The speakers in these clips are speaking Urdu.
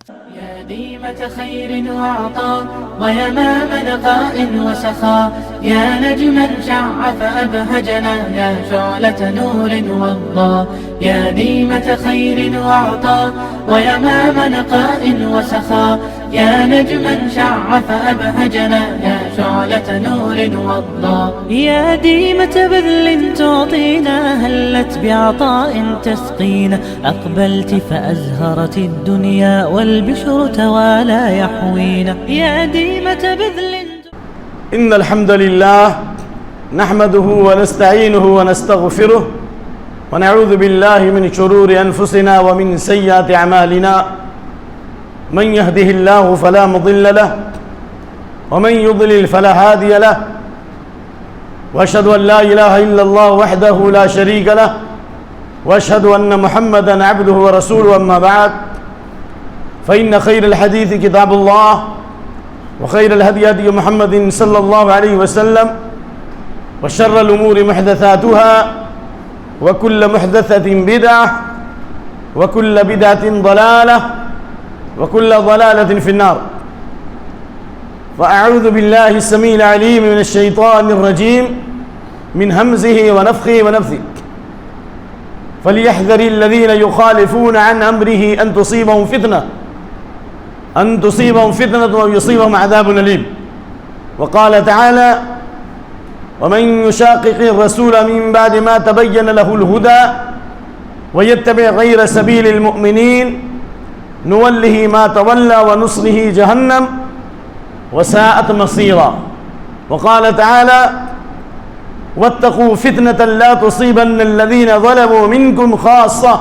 يا ديمة خير وعطاء ويمام نقاء وسخاء، يا نجما شع فأبهجنا، يا شعلة نور وضاء. يا ديمة خير وعطاء ويمام نقاء وسخاء، يا نجما شع فأبهجنا، يا شعلة نور وضاء. يا ديمة بذل تعطينا، هلت بعطاء تسقينا، أقبلت فأزهرت الدنيا والبشر توالى يحوينا. يا ديمة بذل. إن الحمد لله نحمده ونستعينه ونستغفره ونعوذ بالله من شرور أنفسنا ومن سيئات أعمالنا، من يهده الله فلا مضل له ومن يضلل فلا هادي له، وأشهد أن لا إله إلا الله وحده لا شريك له، وأشهد أن محمدا عبده ورسوله. أما بعد، فإن خير الحديث كتاب الله، وخير الهدي هدي محمد صلى الله عليه وسلم، وشر الأمور محدثاتها، وكل محدثة بدعة، وكل بدعة ضلالة، وكل ضلالة في النار. فأعوذ بالله السميع العليم من الشيطان الرجيم من همزه ونفخه ونفثه. فليحذر الذين يخالفون عن أمره أن تصيبهم فتنة أو يصيبهم عذاب أليم. وقال تعالى: ومن يشاقق الرسول من بعد ما تبين له الهدى ويتبع غير سبيل المؤمنين نوله ما تولى ونصله جهنم وساءت مصيرا. وقال تعالى: واتقوا فتنة لا تصيبن الذين ظلموا منكم خاصة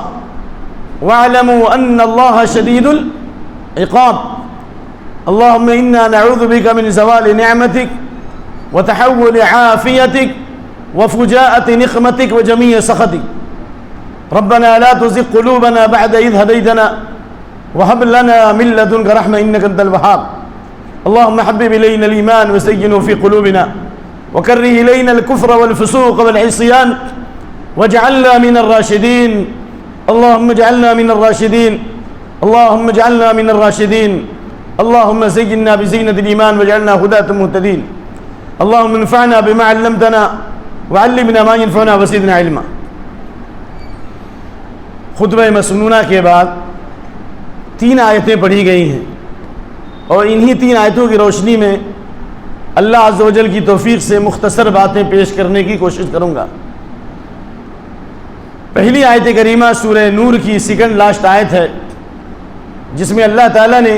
واعلموا أن الله شديد العقاب. اللهم إنا نعوذ بك من زوال نعمتك وتحول عافيتك وفجاءة نقمتك وجميع سخطك. ربنا لا تزغ قلوبنا بعد إذ هديتنا وهب لنا من لدنك رحمة إنك أنت الوهاب. اللهم حبب إلينا الإيمان وزينه في قلوبنا وكره إلينا الكفر والفسوق والعصيان واجعلنا من الراشدين. اللهم اجعلنا من الراشدين، اللهم اجعلنا من الراشدين. اللهم زينا بزينة الإيمان واجعلنا هداة مهتدين. اللهم انفعنا بما علمتنا وعلمنا ما ينفعنا وزدنا علما. خطبہ مسنونہ کے بعد 3 آیتیں پڑھی گئی ہیں، اور انہی 3 آیتوں کی روشنی میں اللہ عز و جل کی توفیق سے مختصر باتیں پیش کرنے کی کوشش کروں گا۔ پہلی آیت کریمہ سورہ نور کی سیکنڈ لاسٹ آیت ہے، جس میں اللہ تعالیٰ نے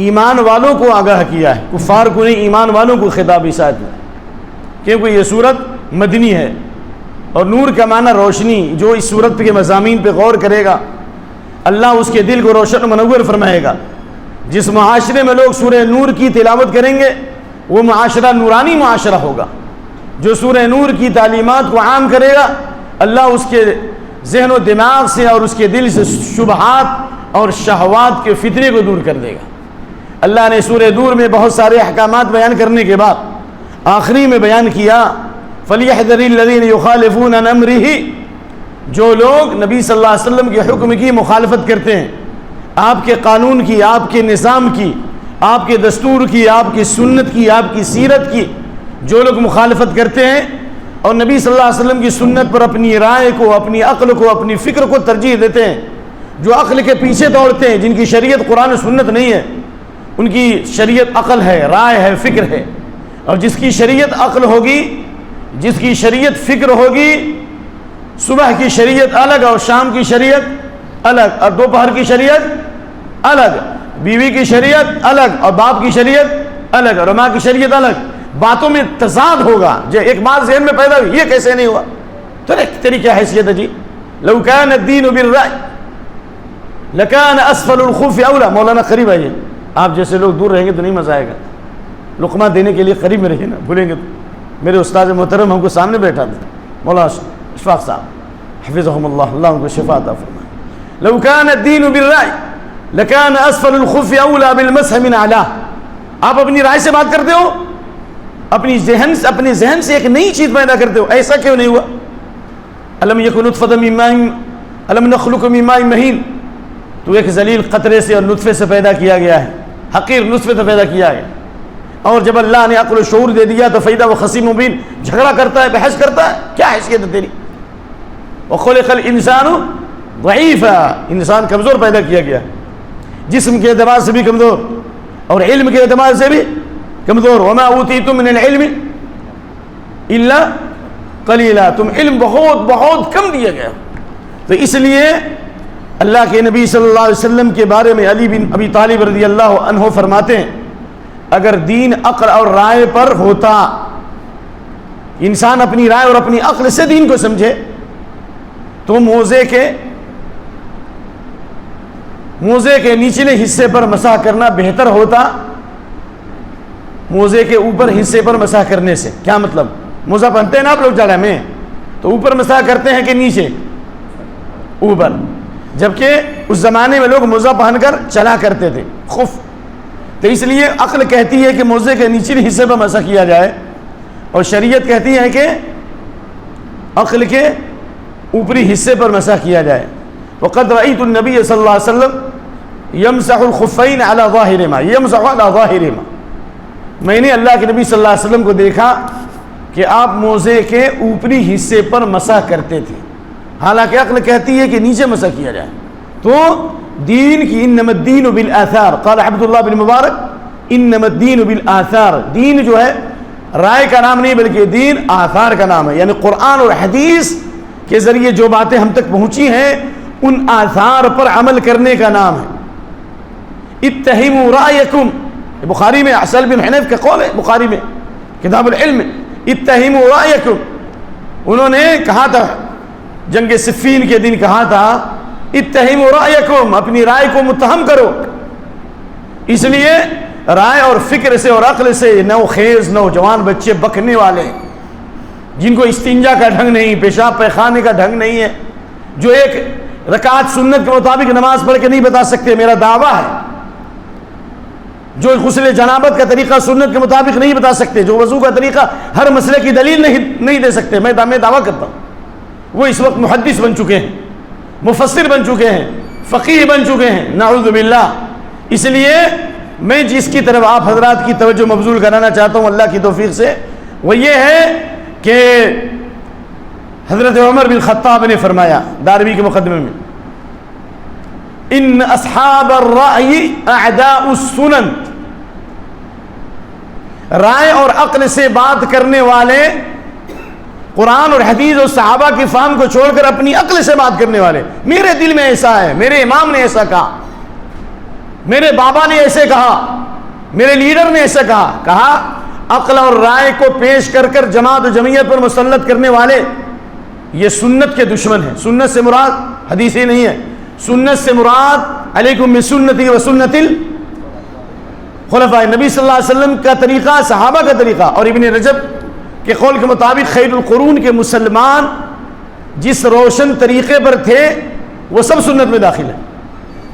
ایمان والوں کو آگاہ کیا ہے، کفار کو نہیں، ایمان والوں کو خطاب اس آیت میں، کیونکہ یہ صورت مدنی ہے، اور نور کا معنی روشنی۔ جو اس صورت کے مضامین پہ غور کرے گا اللہ اس کے دل کو روشن منور فرمائے گا۔ جس معاشرے میں لوگ سورہ نور کی تلاوت کریں گے وہ معاشرہ نورانی معاشرہ ہوگا۔ جو سورہ نور کی تعلیمات کو عام کرے گا اللہ اس کے ذہن و دماغ سے اور اس کے دل سے شبہات اور شہوات کے فتنے کو دور کر دے گا۔ اللہ نے سورہ نور میں بہت سارے احکامات بیان کرنے کے بعد آخری میں بیان کیا: فَلْيَحْذَرِ الَّذِينَ يُخَالِفُونَ عَنْ أَمْرِهِ۔ جو لوگ نبی صلی اللہ علیہ وسلم کے حکم کی مخالفت کرتے ہیں، آپ کے قانون کی، آپ کے نظام کی، آپ کے دستور کی، آپ کی سنت کی، آپ کی سیرت کی جو لوگ مخالفت کرتے ہیں اور نبی صلی اللہ علیہ وسلم کی سنت پر اپنی رائے کو، اپنی عقل کو، اپنی فکر کو ترجیح دیتے ہیں، جو عقل کے پیچھے دوڑتے ہیں، جن کی شریعت قرآن و سنت نہیں ہے، ان کی شریعت عقل ہے، رائے ہے، فکر ہے۔ اور جس کی شریعت عقل ہوگی، جس کی شریعت فکر ہوگی، صبح کی شریعت الگ اور شام کی شریعت الگ اور دوپہر کی شریعت الگ، بیوی کی شریعت الگ اور باپ کی شریعت الگ اور ماں کی شریعت الگ، باتوں میں تضاد ہوگا۔ جو ایک بات ذہن میں پیدا ہوئی، یہ کیسے نہیں ہوا؟ تو تیری کیا حیثیت ہے جی؟ لو کان الدین بالرأی لکان اسفل الخف اولا۔ مولانا قریب آئیے، آپ جیسے لوگ دور رہیں گے تو نہیں مزہ آئے گا۔ لقمہ دینے کے لیے قریب میں رہیے نا، بھولیں گے تو۔ میرے استاد محترم ہم کو سامنے بیٹھا تھا، مولانا اشفاق صاحب حفظهم اللہ، اللہ ان کو شفا عطا فرمائے۔ لو کان الدین بالرأی لکان اسفل الخف اولا بالمسح من اعلیٰ۔ آپ اپنی رائے سے بات کرتے ہو، اپنے ذہن سے ایک نئی چیز پیدا کرتے ہو، ایسا کیوں نہیں ہوا؟ الم یکن نطفۃ من ماء الم نخلق من ماء مہین، تو ایک ذلیل قطرے سے اور نطفے سے پیدا کیا گیا ہے، حقیر نطفے سے پیدا کیا ہے، اور جب اللہ نے عقل و شعور دے دیا تو فیدا و خصیم مبین، جھگڑا کرتا ہے، بحث کرتا ہے، کیا حیثیت ہے تیری؟ وخلق الانسان ضعیفا، انسان کمزور پیدا کیا گیا، جسم کے اعتبار سے بھی کمزور اور علم کے اعتبار سے بھی کمزور۔ وما اوتیتم من العلم الا قلیلا، تم علم بہت بہت کم دیا گیا۔ تو اس لیے اللہ کے نبی صلی اللہ علیہ وسلم کے بارے میں علی بن ابی طالب رضی اللہ عنہ فرماتے ہیں اگر دین عقل اور رائے پر ہوتا، انسان اپنی رائے اور اپنی عقل سے دین کو سمجھے تو موزے کے نچلے حصے پر مسح کرنا بہتر ہوتا موزے کے اوپر حصے پر مسح کرنے سے۔ کیا مطلب؟ موزہ پہنتے ہیں نا آپ لوگ جاڑے میں، تو اوپر مسح کرتے ہیں کہ نیچے؟ اوپر، جبکہ اس زمانے میں لوگ موزہ پہن کر چلا کرتے تھے خف، تو اس لیے عقل کہتی ہے کہ موزے کے نچلے حصے پر مسح کیا جائے، اور شریعت کہتی ہے کہ عقل کے اوپری حصے پر مسح کیا جائے۔ وقد رأيت النبي صلی اللہ علیہ وسلم يمسح الخفين على ظاهرهما، يمسح على ظاهرهما، میں نے اللہ کے نبی صلی اللہ علیہ وسلم کو دیکھا کہ آپ موزے کے اوپری حصے پر مسح کرتے تھے، حالانکہ عقل کہتی ہے کہ نیچے مسح کیا جائے۔ تو دین کی انما الدین بالآثار، قال عبداللہ بن مبارک انما الدین بالآثار، دین جو ہے رائے کا نام نہیں بلکہ دین آثار کا نام ہے، یعنی قرآن اور حدیث کے ذریعے جو باتیں ہم تک پہنچی ہیں ان آثار پر عمل کرنے کا نام ہے۔ اتہموا رأیکم، بخاری میں عسل بن حنیف کا قول ہے، بخاری میں کتاب العلم، اتہموا رأیکم، انہوں نے کہا تھا جنگ صفین کے دن کہا تھا اتہموا رأیکم، اپنی رائے کو متہم کرو۔ اس لیے رائے اور فکر سے اور عقل سے نو خیز نوجوان بچے بکنے والے، جن کو استنجا کا ڈھنگ نہیں، پیشاب پیخانے کا ڈھنگ نہیں ہے، جو ایک رکعت سنت کے مطابق نماز پڑھ کے نہیں بتا سکتے میرا دعویٰ ہے، جو غسل جنابت کا طریقہ سنت کے مطابق نہیں بتا سکتے، جو وضو کا طریقہ ہر مسئلے کی دلیل نہیں دے سکتے، میں دعویٰ کرتا ہوں وہ اس وقت محدث بن چکے ہیں، مفسر بن چکے ہیں، فقیہ بن چکے ہیں، نعوذ باللہ۔ اس لیے میں جس کی طرف آپ حضرات کی توجہ مبذول کرانا چاہتا ہوں اللہ کی توفیق سے، وہ یہ ہے کہ حضرت عمر بن خطاب نے فرمایا دارمی کے مقدمے میں، ان اصحاب الرأی اعداء السنن، رائے اور عقل سے بات کرنے والے، قرآن اور حدیث اور صحابہ کی فہم کو چھوڑ کر اپنی عقل سے بات کرنے والے، میرے دل میں ایسا ہے، میرے امام نے ایسا کہا، میرے بابا نے ایسے کہا، میرے لیڈر نے ایسا کہا، عقل اور رائے کو پیش کر کر جماعت و جمعیت پر مسلط کرنے والے یہ سنت کے دشمن ہیں۔ سنت سے مراد حدیث ہی نہیں ہے، سنت سے مراد علیکم بسنتی و سنت الخلفاء، نبی صلی اللہ علیہ وسلم کا طریقہ، صحابہ کا طریقہ، اور ابن رجب کے قول کے مطابق خیر القرون کے مسلمان جس روشن طریقے پر تھے وہ سب سنت میں داخل ہے۔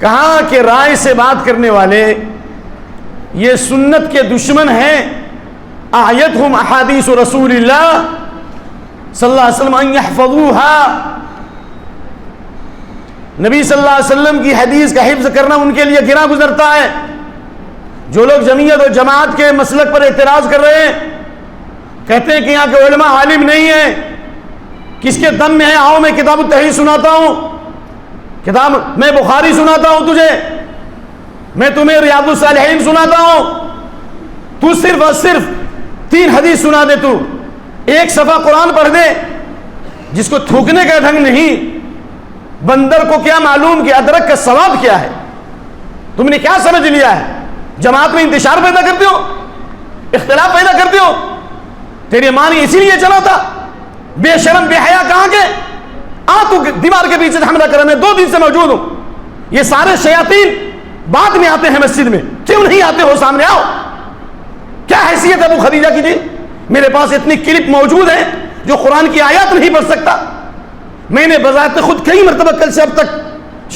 کہا کہ رائے سے بات کرنے والے یہ سنت کے دشمن ہیں، اعیتہم احادیث رسول اللہ صلی اللہ علیہ وسلم ان یحفظوها، نبی صلی اللہ علیہ وسلم کی حدیث کا حفظ کرنا ان کے لیے گرا گزرتا ہے۔ جو لوگ جمعیت اور جماعت کے مسلک پر اعتراض کر رہے ہیں، کہتے ہیں کہ یہاں کے علماء عالم نہیں ہیں، کس کے دم میں ہے، آؤ میں کتاب التوحید سناتا ہوں، میں بخاری سناتا ہوں تجھے، میں تمہیں ریاض الصالحین سناتا ہوں، تو صرف اور صرف 3 حدیث سنا دے، تو ایک صفحہ قرآن پڑھ دے، جس کو تھوکنے کا ڈھنگ نہیں۔ بندر کو کیا معلوم کہ ادرک کا ثواب کیا ہے؟ تم نے کیا سمجھ لیا ہے؟ جماعت میں انتشار پیدا کرتے ہو، اختلاف پیدا کرتے ہو، تیری ماں نے اسی لیے چلا تھا، بے شرم بے حیا کہاں کے، تو دیوار کے پیچھے حملہ کرنے 2 دن سے موجود ہوں، یہ سارے شیاطین بعد میں آتے ہیں مسجد میں، کیوں نہیں آتے ہو؟ سامنے آؤ، کیا حیثیت ہے ابو خدیجہ کی؟ جی میرے پاس اتنی کلپ موجود ہیں جو قرآن کی آیات نہیں پڑھ سکتا، میں نے بذات خود کئی مرتبہ کل سے اب تک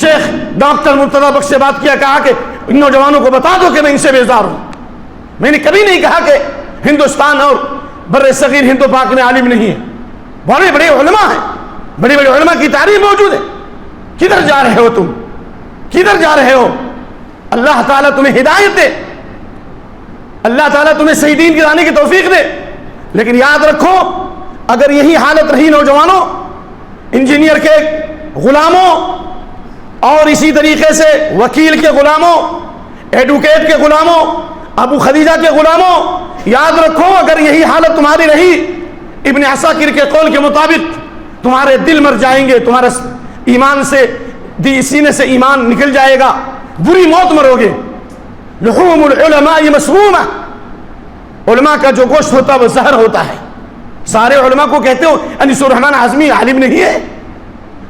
شیخ ڈاکٹر مرتضی بخش سے بات کیا، کہا کہ ان نوجوانوں کو بتا دو کہ میں ان سے بیزار ہوں۔ میں نے کبھی نہیں کہا کہ ہندوستان اور بر صغیر ہند و پاک میں عالم نہیں ہے، بڑے بڑے علماء ہیں، بڑے بڑے علماء کی تعریف موجود ہے، کدھر جا رہے ہو تم؟ کدھر جا رہے ہو؟ اللہ تعالیٰ تمہیں ہدایت دے، اللہ تعالیٰ تمہیں صحیح دین کی جانے کی توفیق دے. لیکن یاد رکھو اگر یہی حالت رہی نوجوانوں، انجینئر کے غلاموں اور اسی طریقے سے وکیل کے غلاموں، ایڈوکیٹ کے غلاموں، ابو خدیجہ کے غلاموں، یاد رکھو اگر یہی حالت تمہاری رہی، ابن عساکر کے قول کے مطابق تمہارے دل مر جائیں گے، تمہارا ایمان سے سینے سے ایمان نکل جائے گا، بری موت مرو گے. لحوم العلماء مسمومہ، علماء کا جو گوشت ہوتا ہے وہ زہر ہوتا ہے. سارے علماء کو کہتے ہو انیس الرحمن اعظمی عالم نہیں ہے،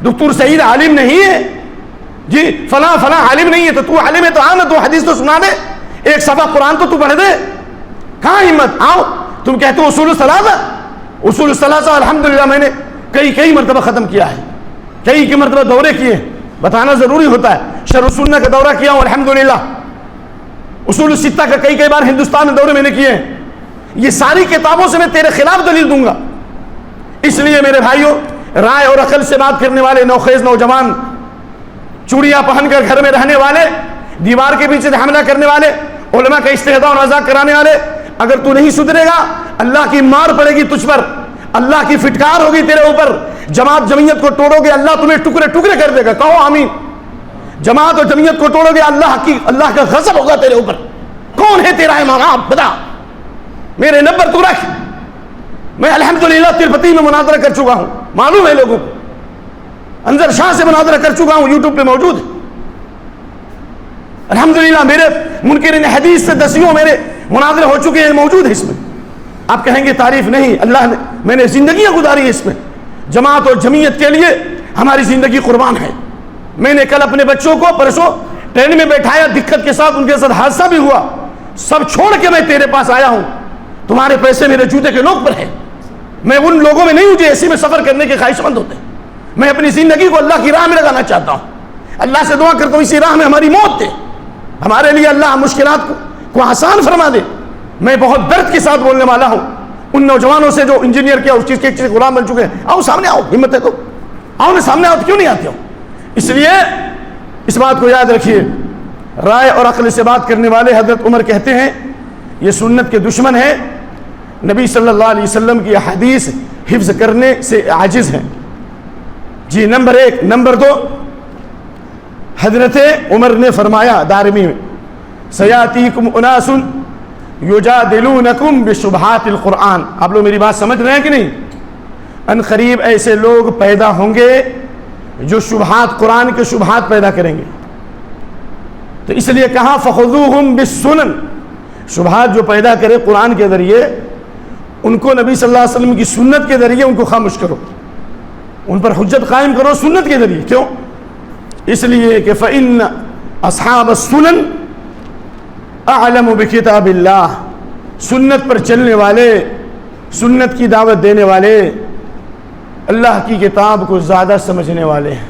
دکتور سعید عالم نہیں ہے، جی فلاں فلاں عالم نہیں ہے. تو عالم ہے تو آنا، تو حدیث تو سنا دے، ایک صفحہ قرآن تو پڑھ دے. کہاں ہمت؟ آؤ تم کہتے ہو اصول الثلاثہ. اصول الثلاثہ الحمدللہ میں نے کئی مرتبہ ختم کیا ہے، کئی مرتبہ دورے کیے، بتانا ضروری ہوتا ہے. شرح السنہ کا دورہ کیا ہوں الحمدللہ. اصول الستہ کا کئی بار ہندوستان میں دورے میں نے کیے ہیں. یہ ساری کتابوں سے میں تیرے خلاف دلیل دوں گا. اس لیے میرے بھائیوں، رائے اور عقل سے بات کرنے والے نوخیز نوجوان، چوڑیاں پہن کر گھر میں رہنے والے، دیوار کے پیچھے حملہ کرنے والے، علماء کا استہزاء اور مذاق کرانے والے، اگر تو نہیں سدھرے گا اللہ کی مار پڑے گی تجھ پر، اللہ کی فٹکار ہوگی تیرے اوپر. جماعت جمعیت کو توڑو گے اللہ تمہیں ٹکڑے ٹکڑے کر دے گا. کہو آمین. جماعت اور جمعیت کو توڑو گے اللہ کا غضب ہوگا تیرے اوپر. کون ہے تیرا امام؟ آپ بتا. میرے نمبر تو رکھ. میں الحمدللہ تروپتی میں مناظرہ کر چکا ہوں، معلوم ہے لوگوں کو. انظر شاہ سے مناظرہ کر چکا ہوں، یوٹیوب پہ موجود ہے. الحمدللہ میرے منکرین حدیث سے دسیوں میرے مناظرے ہو چکے ہیں، موجود ہے اس میں. آپ کہیں گے تعریف نہیں، اللہ نے میں نے زندگیاں گزاری ہے اس میں. جماعت اور جمعیت کے لیے ہماری زندگی قربان ہے. میں نے کل اپنے بچوں کو پرسوں ٹرین میں بیٹھایا، دقت کے ساتھ ان کے ساتھ حادثہ بھی ہوا. سب چھوڑ کے میں تیرے پاس آیا ہوں. تمہارے پیسے میرے جوتے کے نوک پر ہیں. میں ان لوگوں میں نہیں ہوں جو ایسی میں سفر کرنے کے خواہش مند ہوتے ہیں. میں اپنی زندگی کو اللہ کی راہ میں لگانا چاہتا ہوں. اللہ سے دعا کرتا ہوں اسی راہ میں ہماری موت دے، ہمارے لیے اللہ مشکلات کو آسان فرما دے. میں بہت درد کے ساتھ بولنے والا ہوں ان نوجوانوں سے جو انجینئر کیا اس چیز کے غلام بن چکے ہیں. آؤ سامنے آؤ، ہمت ہے تو آؤ نا سامنے آؤ. تو کیوں نہیں آتے ہو؟ اس لیے اس بات کو یاد رکھیے، رائے اور عقل سے بات کرنے والے حضرت عمر کہتے ہیں یہ سنت کے دشمن ہیں، نبی صلی اللہ علیہ وسلم کی حدیث حفظ کرنے سے عاجز ہیں. جی نمبر 1. نمبر 2، حضرت عمر نے فرمایا دارمی میں، سیاتیکم اناس یجادلونکم بشبہات القرآن. آپ لوگ میری بات سمجھ رہے ہیں کہ نہیں؟ ان قریب ایسے لوگ پیدا ہوں گے جو شبہات، قرآن کے شبہات پیدا کریں گے. تو اس لیے کہا فخذوہم بالسنن، شبہات جو پیدا کرے قرآن کے ذریعے ان کو نبی صلی اللہ علیہ وسلم کی سنت کے ذریعے ان کو خاموش کرو، ان پر حجت قائم کرو سنت کے ذریعے. کیوں؟ اس لیے کہ فإن اصحاب السنن اعلم بکتاب اللہ، سنت پر چلنے والے، سنت کی دعوت دینے والے اللہ کی کتاب کو زیادہ سمجھنے والے ہیں.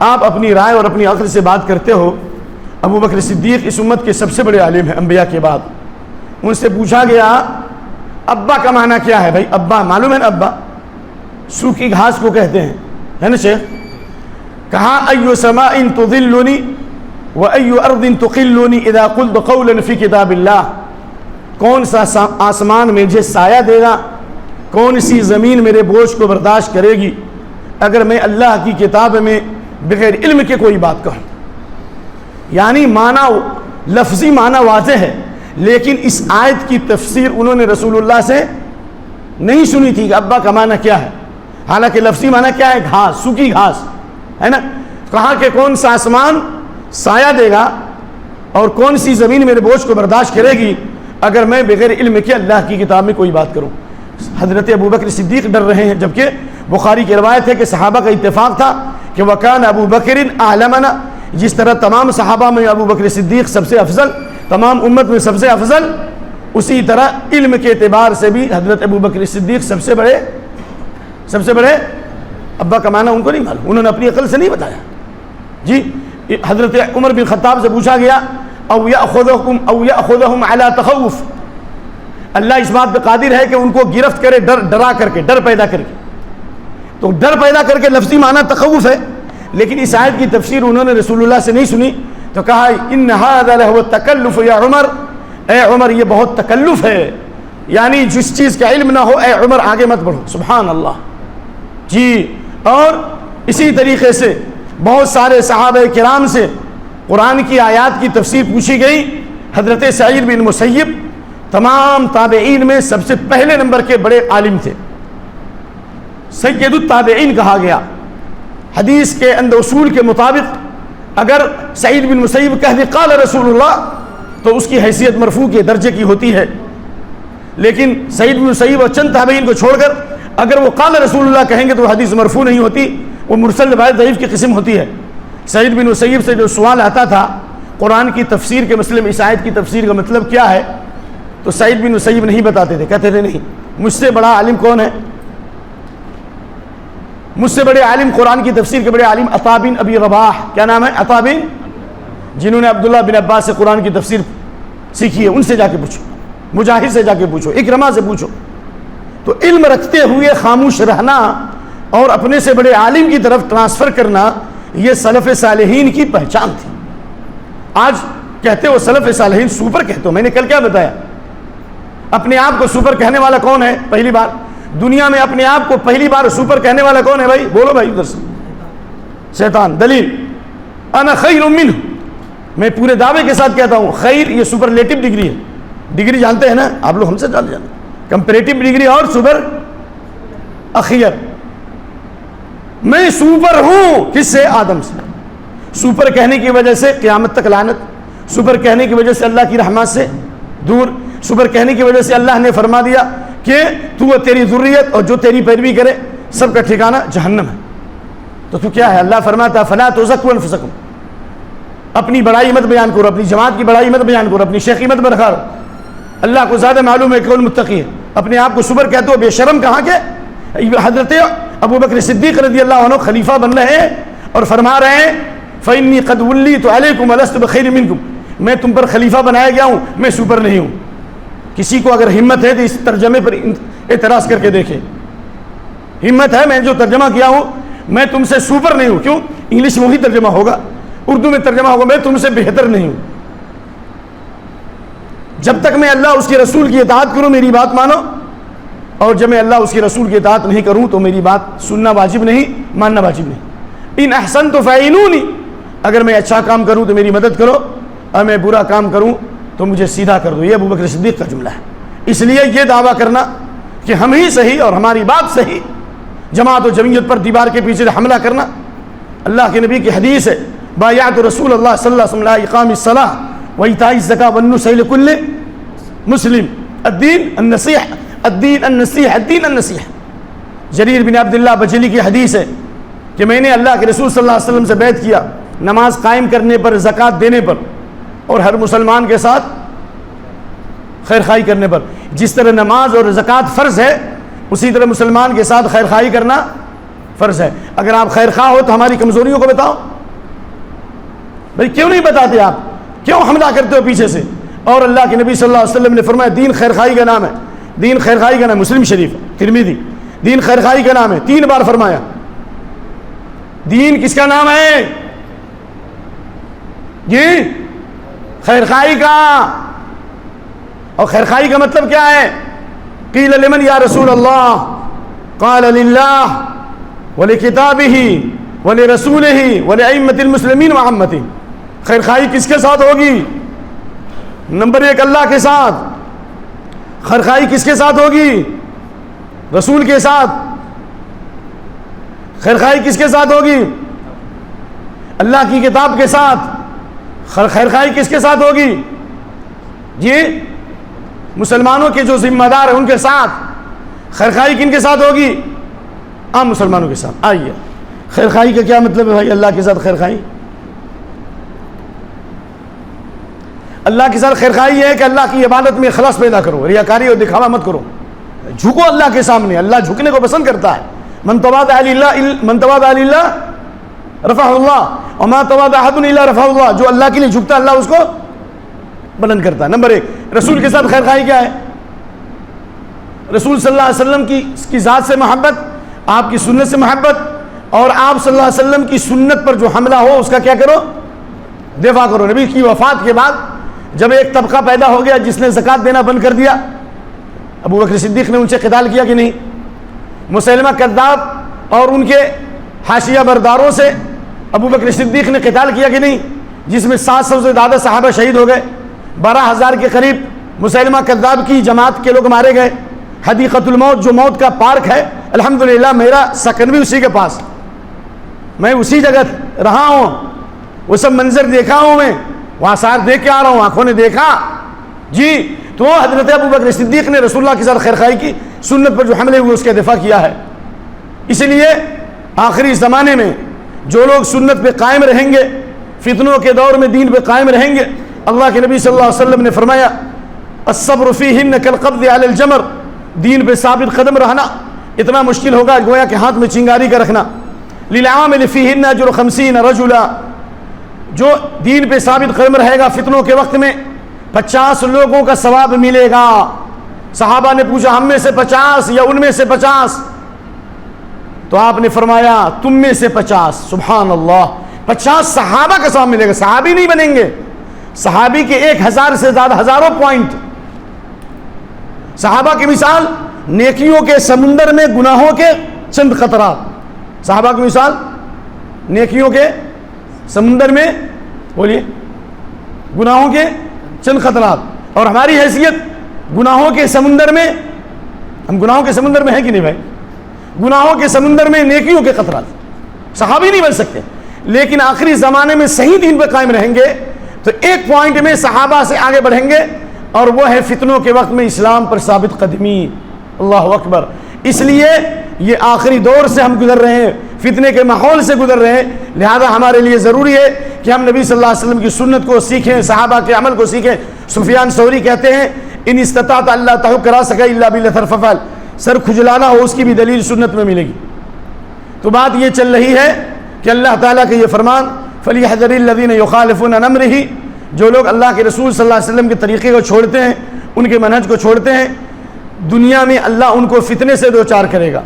آپ اپنی رائے اور اپنی عقل سے بات کرتے ہو. ابو بکر صدیق اس امت کے سب سے بڑے عالم ہیں انبیاء کے بعد. ان سے پوچھا گیا ابا کا معنی کیا ہے؟ بھائی ابا معلوم ہے نا، ابا سوکھی گھاس کو کہتے ہیں، ہے نا شیخ؟ کہا ایو سماء تظلنی و ایو ارض تقلنی اذا قلت قولا فی کتاب اللہ. کون سا آسمان مجھے سایہ دے گا، کون سی زمین میرے بوجھ کو برداشت کرے گی اگر میں اللہ کی کتاب میں بغیر علم کے کوئی بات کہوں. یعنی معنی لفظی معنی واضح ہے، لیکن اس آیت کی تفسیر انہوں نے رسول اللہ سے نہیں سنی تھی کہ ابا کا معنی کیا ہے. حالانکہ لفظی معنی کیا ہے؟ گھاس، سوکھی گھاس، ہے نا. کہا کہ کون سا آسمان سایہ دے گا اور کون سی زمین میرے بوجھ کو برداشت کرے گی اگر میں بغیر علم کے اللہ کی کتاب میں کوئی بات کروں. حضرت ابو بکر صدیق ڈر رہے ہیں، جبکہ بخاری کی روایت ہے کہ صحابہ کا اتفاق تھا کہ وکان ابو بکر اعلمنا. جس طرح تمام صحابہ میں ابو بکر صدیق سب سے افضل، تمام امت میں سب سے افضل، اسی طرح علم کے اعتبار سے بھی حضرت ابو بکر صدیق سب سے بڑے. ابا کا معنی ان کو نہیں معلوم، انہوں نے اپنی عقل سے نہیں بتایا. جی حضرت عمر بن خطاب سے پوچھا گیا او یاخذہم علی تخوف، اللہ اس بات پہ قادر ہے کہ ان کو گرفت کرے ڈرا کر کے، ڈر پیدا کر کے. تو ڈر پیدا کر کے لفظی معنی تخوف ہے، لیکن اس آیت کی تفسیر انہوں نے رسول اللہ سے نہیں سنی تو کہا ان ھذا لہو التکلف یا عمر، اے عمر یہ بہت تکلف ہے، یعنی جس چیز کا علم نہ ہو اے عمر آگے مت بڑھو۔ سبحان اللہ جی۔ اور اسی طریقے سے بہت سارے صحابہ کرام سے قرآن کی آیات کی تفسیر پوچھی گئی۔ حضرت سعید بن مسیب تمام تابعین میں سب سے پہلے نمبر کے بڑے عالم تھے، سید التابعین کہا گیا۔ حدیث کے اندر اصول کے مطابق اگر سعید بن مسیب کہہ دے قال رسول اللہ تو اس کی حیثیت مرفوع کے درجے کی ہوتی ہے، لیکن سعید بن مسیب اور چند تابعین کو چھوڑ کر اگر وہ قال رسول اللہ کہیں گے تو وہ حدیث مرفوع نہیں ہوتی، وہ مرسل روایت ضعیف کی قسم ہوتی ہے۔ سعید بن مسیب سے جو سوال آتا تھا قرآن کی تفسیر کے مسئلے میں اس آیت کی تفسیر کا مطلب کیا ہے، تو سعید بن مسیب نہیں بتاتے تھے، کہتے تھے نہیں مجھ سے بڑا عالم کون ہے، مجھ سے بڑے عالم قرآن کی تفسیر کے بڑے عالم عطا بن ابی رباح، کیا نام ہے، عطا بن، جنہوں نے عبداللہ بن عباس سے قرآن کی تفسیر سیکھی ہے، ان سے جا کے پوچھو، مجاہد سے جا کے پوچھو، اکرمہ سے پوچھو۔ تو علم رکھتے ہوئے خاموش رہنا اور اپنے سے بڑے عالم کی طرف ٹرانسفر کرنا یہ سلف صالحین کی پہچان تھی۔ آج کہتے ہو سلف صالحین سپر کہتے ہو، میں نے کل کیا بتایا، اپنے آپ کو سپر کہنے والا کون ہے؟ پہلی بار دنیا میں اپنے آپ کو پہلی بار سپر کہنے والا کون ہے بھائی؟ بولو بھائی ادھر سے، شیطان۔ دلیل انا خیر منہ، میں پورے دعوے کے ساتھ کہتا ہوں، خیر یہ سپرلیٹو ڈگری ہے، ڈگری جانتے ہیں نا آپ لوگ، ہم سے زیادہ جانتے ہیں، کمپیریٹو ڈگری اور سپر اخیر۔ میں سپر ہوں کس سے؟ آدم سے۔ سپر کہنے کی وجہ سے قیامت تک لعنت، سپر کہنے کی وجہ سے اللہ کی رحمت سے دور، سپر کہنے کی وجہ سے اللہ نے فرما دیا کہ تو و تیری ذریت اور جو تیری پیروی کرے سب کا ٹھکانہ جہنم ہے۔ تو کیا ہے؟ اللہ فرماتا فلا تزکوا انفسکم، اپنی بڑائی مت بیان کرو، اپنی جماعت کی بڑائی مت بیان کرو، اپنی شیخی مت برخارو، اللہ کو زیادہ معلوم ہے کون متقی ہے۔ اپنے آپ کو سپر کہتے ہو، بے شرم کہاں کے؟ حضرت ابو بکر صدیق رضی اللہ عنہ خلیفہ بن رہے ہیں اور فرما رہے ہیں فإنی قد ولیت علیکم ولست بخیر منکم، میں تم پر خلیفہ بنایا گیا ہوں، میں سپر نہیں ہوں۔ کسی کو اگر ہمت ہے تو اس ترجمے پر اعتراض کر کے دیکھیں، ہمت ہے، میں جو ترجمہ کیا ہوں میں تم سے سپر نہیں ہوں، کیوں؟ انگلش میں وہی ترجمہ ہوگا، اردو میں ترجمہ ہوگا میں تم سے بہتر نہیں ہوں۔ جب تک میں اللہ اس کے رسول کی اطاعت کروں میری بات مانو، اور جب میں اللہ اس کے رسول کی اطاعت نہیں کروں تو میری بات سننا واجب نہیں، ماننا واجب نہیں۔ ان احسنت فاعینونی، اگر میں اچھا کام کروں تو میری مدد کرو، اور میں برا کام کروں تو مجھے سیدھا کر دو۔ یہ ابو بکر صدیق کا جملہ ہے۔ اس لیے یہ دعویٰ کرنا کہ ہم ہی صحیح اور ہماری بات صحیح، جماعت و جمعیت پر دیوار کے پیچھے حملہ کرنا، اللہ کے نبی کی حدیث ہے بایعت رسول اللہ صلی اللہ علیہ وسلم علی اقام الصلاۃ وایتاء الزکاۃ والنصح لکل مسلم، الدین النصیحہ، الدین النصیحہ، الدین النصیحہ۔ جریر بن عبداللہ بجلی کی حدیث ہے کہ میں نے اللہ کے رسول صلی اللہ علیہ وسلم سے بیعت کیا نماز قائم کرنے پر، زکوٰۃ دینے پر، اور ہر مسلمان کے ساتھ خیر خواہی کرنے پر۔ جس طرح نماز اور زکوٰۃ فرض ہے اسی طرح مسلمان کے ساتھ خیر خواہی کرنا فرض ہے۔ اگر آپ خیر خواہ ہو تو ہماری کمزوریوں کو بتاؤ بھائی، کیوں نہیں بتاتے آپ؟ کیوں حملہ کرتے ہو پیچھے سے؟ اور اللہ کے نبی صلی اللہ علیہ وسلم نے فرمایا دین خیر خواہی کا نام ہے، دین خیر خواہی کا نام، مسلم شریف ترمذی، دین خیر خواہی کا نام ہے، 3 بار فرمایا۔ دین کس کا نام ہے جی؟ خیر خواہی کا۔ اور خیر خواہی کا مطلب کیا ہے؟ قیل لمن یا رسول اللہ قال للہ ولکتابہ ولرسولہ ولأئمۃ المسلمین وعامتہ۔ خیر خواہی کس کے ساتھ ہوگی؟ نمبر 1 اللہ کے ساتھ۔ خیر خواہی کس کے ساتھ ہوگی؟ رسول کے ساتھ۔ خیر خواہی کس کے ساتھ ہوگی؟ اللہ کی کتاب کے ساتھ۔ خیر خواہی کس کے ساتھ ہوگی جی؟ مسلمانوں کے جو ذمہ دار ہیں ان کے ساتھ۔ خیر خواہی کن کے ساتھ ہوگی؟ عام مسلمانوں کے ساتھ۔ آئیے، خیر خواہی کا کیا مطلب ہے بھائی؟ اللہ کے ساتھ خیر خواہی، اللہ کے ساتھ خیر خواہی یہ ہے کہ اللہ کی عبادت میں اخلاص پیدا کرو، ریاکاری اور دکھاوا مت کرو، جھکو اللہ کے سامنے۔ اللہ جھکنے کو پسند کرتا ہے۔ من تواضع للہ رفعہ اللہ وما تواضع احد الا رفعہ اللہ، جو اللہ کے لیے جھکتا ہے اللہ اس کو بلند کرتا ہے۔ نمبر 1 رسول کے ساتھ خیر خواہی کیا ہے؟ رسول صلی اللہ علیہ وسلم کی ذات سے محبت، آپ کی سنت سے محبت، اور آپ صلی اللہ علیہ وسلم کی سنت پر جو حملہ ہو اس کا کیا کرو؟ دفاع کرو۔ نبی کی وفات کے بعد جب ایک طبقہ پیدا ہو گیا جس نے زکوٰۃ دینا بند کر دیا، ابو بکر صدیق نے ان سے قتال کیا کہ نہیں؟ مسیلمہ کذاب اور ان کے حاشیہ برداروں سے ابو بکر صدیق نے قتال کیا کہ نہیں؟ جس میں 700 سے زیادہ صحابہ شہید ہو گئے، 12,000 کے قریب مسیلمہ کذاب کی جماعت کے لوگ مارے گئے۔ حدیقۃ الموت جو موت کا پارک ہے، الحمدللہ میرا سکن بھی اسی کے پاس، میں اسی جگہ رہا ہوں، وہ سب منظر دیکھا ہوں، میں وہاں سار دیکھ کے آ رہا ہوں، آنکھوں نے دیکھا جی۔ تو حضرت ابو بکر صدیق نے رسول اللہ کے ساتھ خیرخواہی کی، سنت پر جو حملے ہوئے اس کا دفاع کیا ہے۔ اس لیے آخری زمانے میں جو لوگ سنت پہ قائم رہیں گے، فتنوں کے دور میں دین پہ قائم رہیں گے، اللہ کے نبی صلی اللہ علیہ وسلم نے فرمایا الصبر فیہن کالقبض علی الجمر، دین پہ ثابت قدم رہنا اتنا مشکل ہوگا گویا کہ ہاتھ میں چنگاری کا رکھنا۔ للعامل فیہن اجر 50 رجلا، جو دین پہ ثابت قدم رہے گا فتنوں کے وقت میں 50 لوگوں کا ثواب ملے گا۔ صحابہ نے پوچھا ہم میں سے 50 یا ان میں سے 50؟ تو آپ نے فرمایا تم میں سے 50۔ سبحان اللہ، 50 صحابہ کا ثواب ملے گا، صحابی نہیں بنیں گے، صحابی کے 1000 سے زیادہ ہزاروں پوائنٹ۔ صحابہ کی مثال نیکیوں کے سمندر میں گناہوں کے چند قطرات، صحابہ کی مثال نیکیوں کے سمندر میں، بولیے، گناہوں کے چند قطرات، اور ہماری حیثیت گناہوں کے سمندر میں، ہم گناہوں کے سمندر میں ہیں کہ نہیں بھائی؟ گناہوں کے سمندر میں نیکیوں کے قطرات، صحابی نہیں بن سکتے، لیکن آخری زمانے میں صحیح دین پہ قائم رہیں گے تو ایک پوائنٹ میں صحابہ سے آگے بڑھیں گے، اور وہ ہے فتنوں کے وقت میں اسلام پر ثابت قدمی۔ اللہ اکبر۔ اس لیے یہ آخری دور سے ہم گزر رہے ہیں، فتنے کے ماحول سے گزر رہے ہیں، لہذا ہمارے لیے ضروری ہے کہ ہم نبی صلی اللہ علیہ وسلم کی سنت کو سیکھیں، صحابہ کے عمل کو سیکھیں۔ سفیان ثوری کہتے ہیں ان استطاعت اللہ تعالی کرا سکا الا باللہ ففعل، سر کھجلانا ہو اس کی بھی دلیل سنت میں ملے گی۔ تو بات یہ چل رہی ہے کہ اللہ تعالیٰ کا یہ فرمان فلیحذر الذین یخالفون عن امرہ، جو لوگ اللہ کے رسول صلی اللہ علیہ وسلم کے طریقے کو چھوڑتے ہیں، ان کے منہج کو چھوڑتے ہیں، دنیا میں اللہ ان کو فتنے سے دوچار کرے گا۔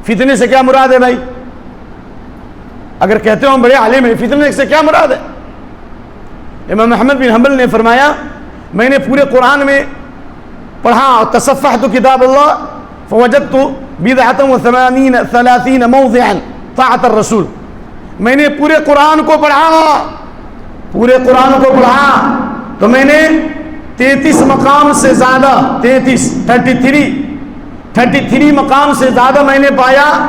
فتنے سے کیا مراد ہے بھائی؟ اگر کہتے ہو ہم بڑے عالم ہیں، فتنے سے کیا مراد ہے؟ امام احمد بن حنبل نے فرمایا میں نے پورے قرآن میں پڑھا، تصفحت کتاب اللہ فوجدت بدعۃ و30 موضعا طاعت الرسول، میں نے پورے قرآن کو پڑھا، پورے قرآن کو پڑھا تو میں نے 33 مقام سے زیادہ 33 مقام سے زیادہ میں نے پایا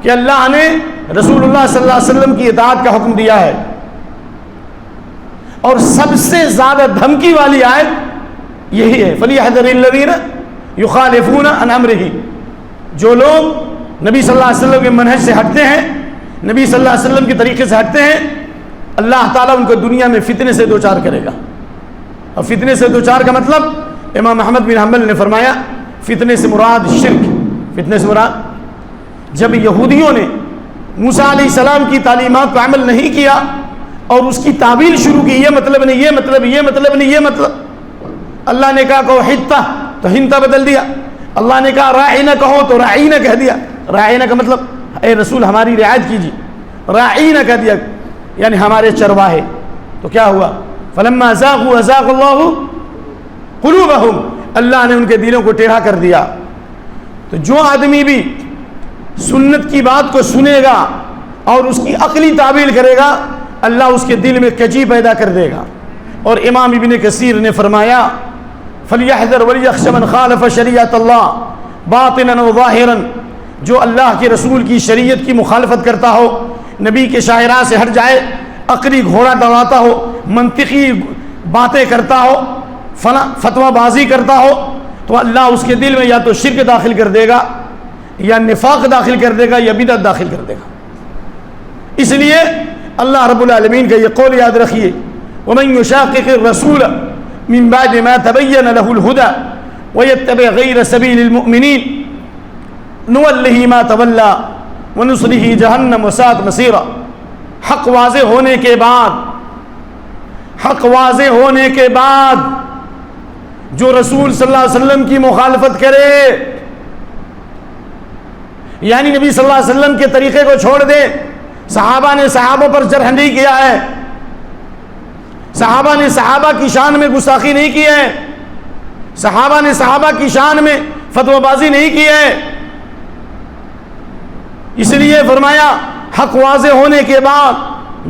کہ اللہ نے رسول اللہ صلی اللہ علیہ وسلم کی اطاعت کا حکم دیا ہے، اور سب سے زیادہ دھمکی والی آیت یہی ہے فَلْيَحْذَرِ الَّذِينَ يُخَالِفُونَ عَنْ أَمْرِهِ، جو لوگ نبی صلی اللہ علیہ وسلم کے منہج سے ہٹتے ہیں، نبی صلی اللہ علیہ وسلم کے طریقے سے ہٹتے ہیں، اللہ تعالیٰ ان کو دنیا میں فتنے سے دوچار کرے گا۔ اور فتنے سے دوچار کا مطلب امام احمد بن حنبل نے فرمایا فتنے سے مراد شرک، فتنے سے مراد جب یہودیوں نے موسیٰ علیہ السلام کی تعلیمات پر عمل نہیں کیا اور اس کی تعویل شروع کی، یہ مطلب نہیں، یہ مطلب، یہ مطلب نہیں، یہ مطلب، اللہ نے کہا کہو حتہ تو ہنتا بدل دیا، اللہ نے کہا راعینہ کہو تو راعینہ کہہ دیا، راعینہ کا مطلب اے رسول ہماری رعایت کیجیے، راعینہ کہہ دیا یعنی ہمارے چرواہے۔ تو کیا ہوا؟ فلما زاغوا ازاغ اللہ قلوبہم، اللہ نے ان کے دلوں کو ٹیڑھا کر دیا۔ تو جو آدمی بھی سنت کی بات کو سنے گا اور اس کی عقلی تعبیر کرے گا، اللہ اس کے دل میں کجی پیدا کر دے گا۔ اور امام ابن کثیر نے فرمایا فَلْيَحْذَرْ وَلْيَخْشَ مَنْ خَالَفَ شَرِيعَةَ اللَّهِ بَاطِنًا وَظَاهِرًا، جو اللہ کے رسول کی شریعت کی مخالفت کرتا ہو، نبی کے شاعراں سے ہٹ جائے، عقلی گھوڑا دوڑاتا ہو، منطقی باتیں کرتا ہو، فتویٰ بازی کرتا ہو، تو اللہ اس کے دل میں یا تو شرک داخل کر دے گا، یا نفاق داخل کر دے گا، یا بدعت داخل کر دے گا۔ اس لیے اللہ رب العالمین کا یہ قول یاد رکھیے وَمَن يُشَاقِقِ الرَّسُولَ مِن بَعْدِ مَا تَبَيَّنَ لَهُ الْهُدَى وَيَتَّبِعْ غَيْرَ سَبِيلِ الْمُؤْمِنِينَ نُوَلِّهِ مَا تَوَلَّى وَنُصْلِهِ جَهَنَّمَ وَسَاءَتْ مَصِيرًا، حق واضح ہونے کے بعد، حق واضح ہونے کے بعد جو رسول صلی اللہ علیہ وسلم کی مخالفت کرے، یعنی نبی صلی اللہ علیہ وسلم کے طریقے کو چھوڑ دے. صحابہ نے صحابوں پر جرح نہیں کیا ہے, صحابہ نے صحابہ کی شان میں گستاخی نہیں کی ہے, صحابہ نے صحابہ کی شان میں فتوی بازی نہیں کی ہے. اس لیے فرمایا حق واضح ہونے کے بعد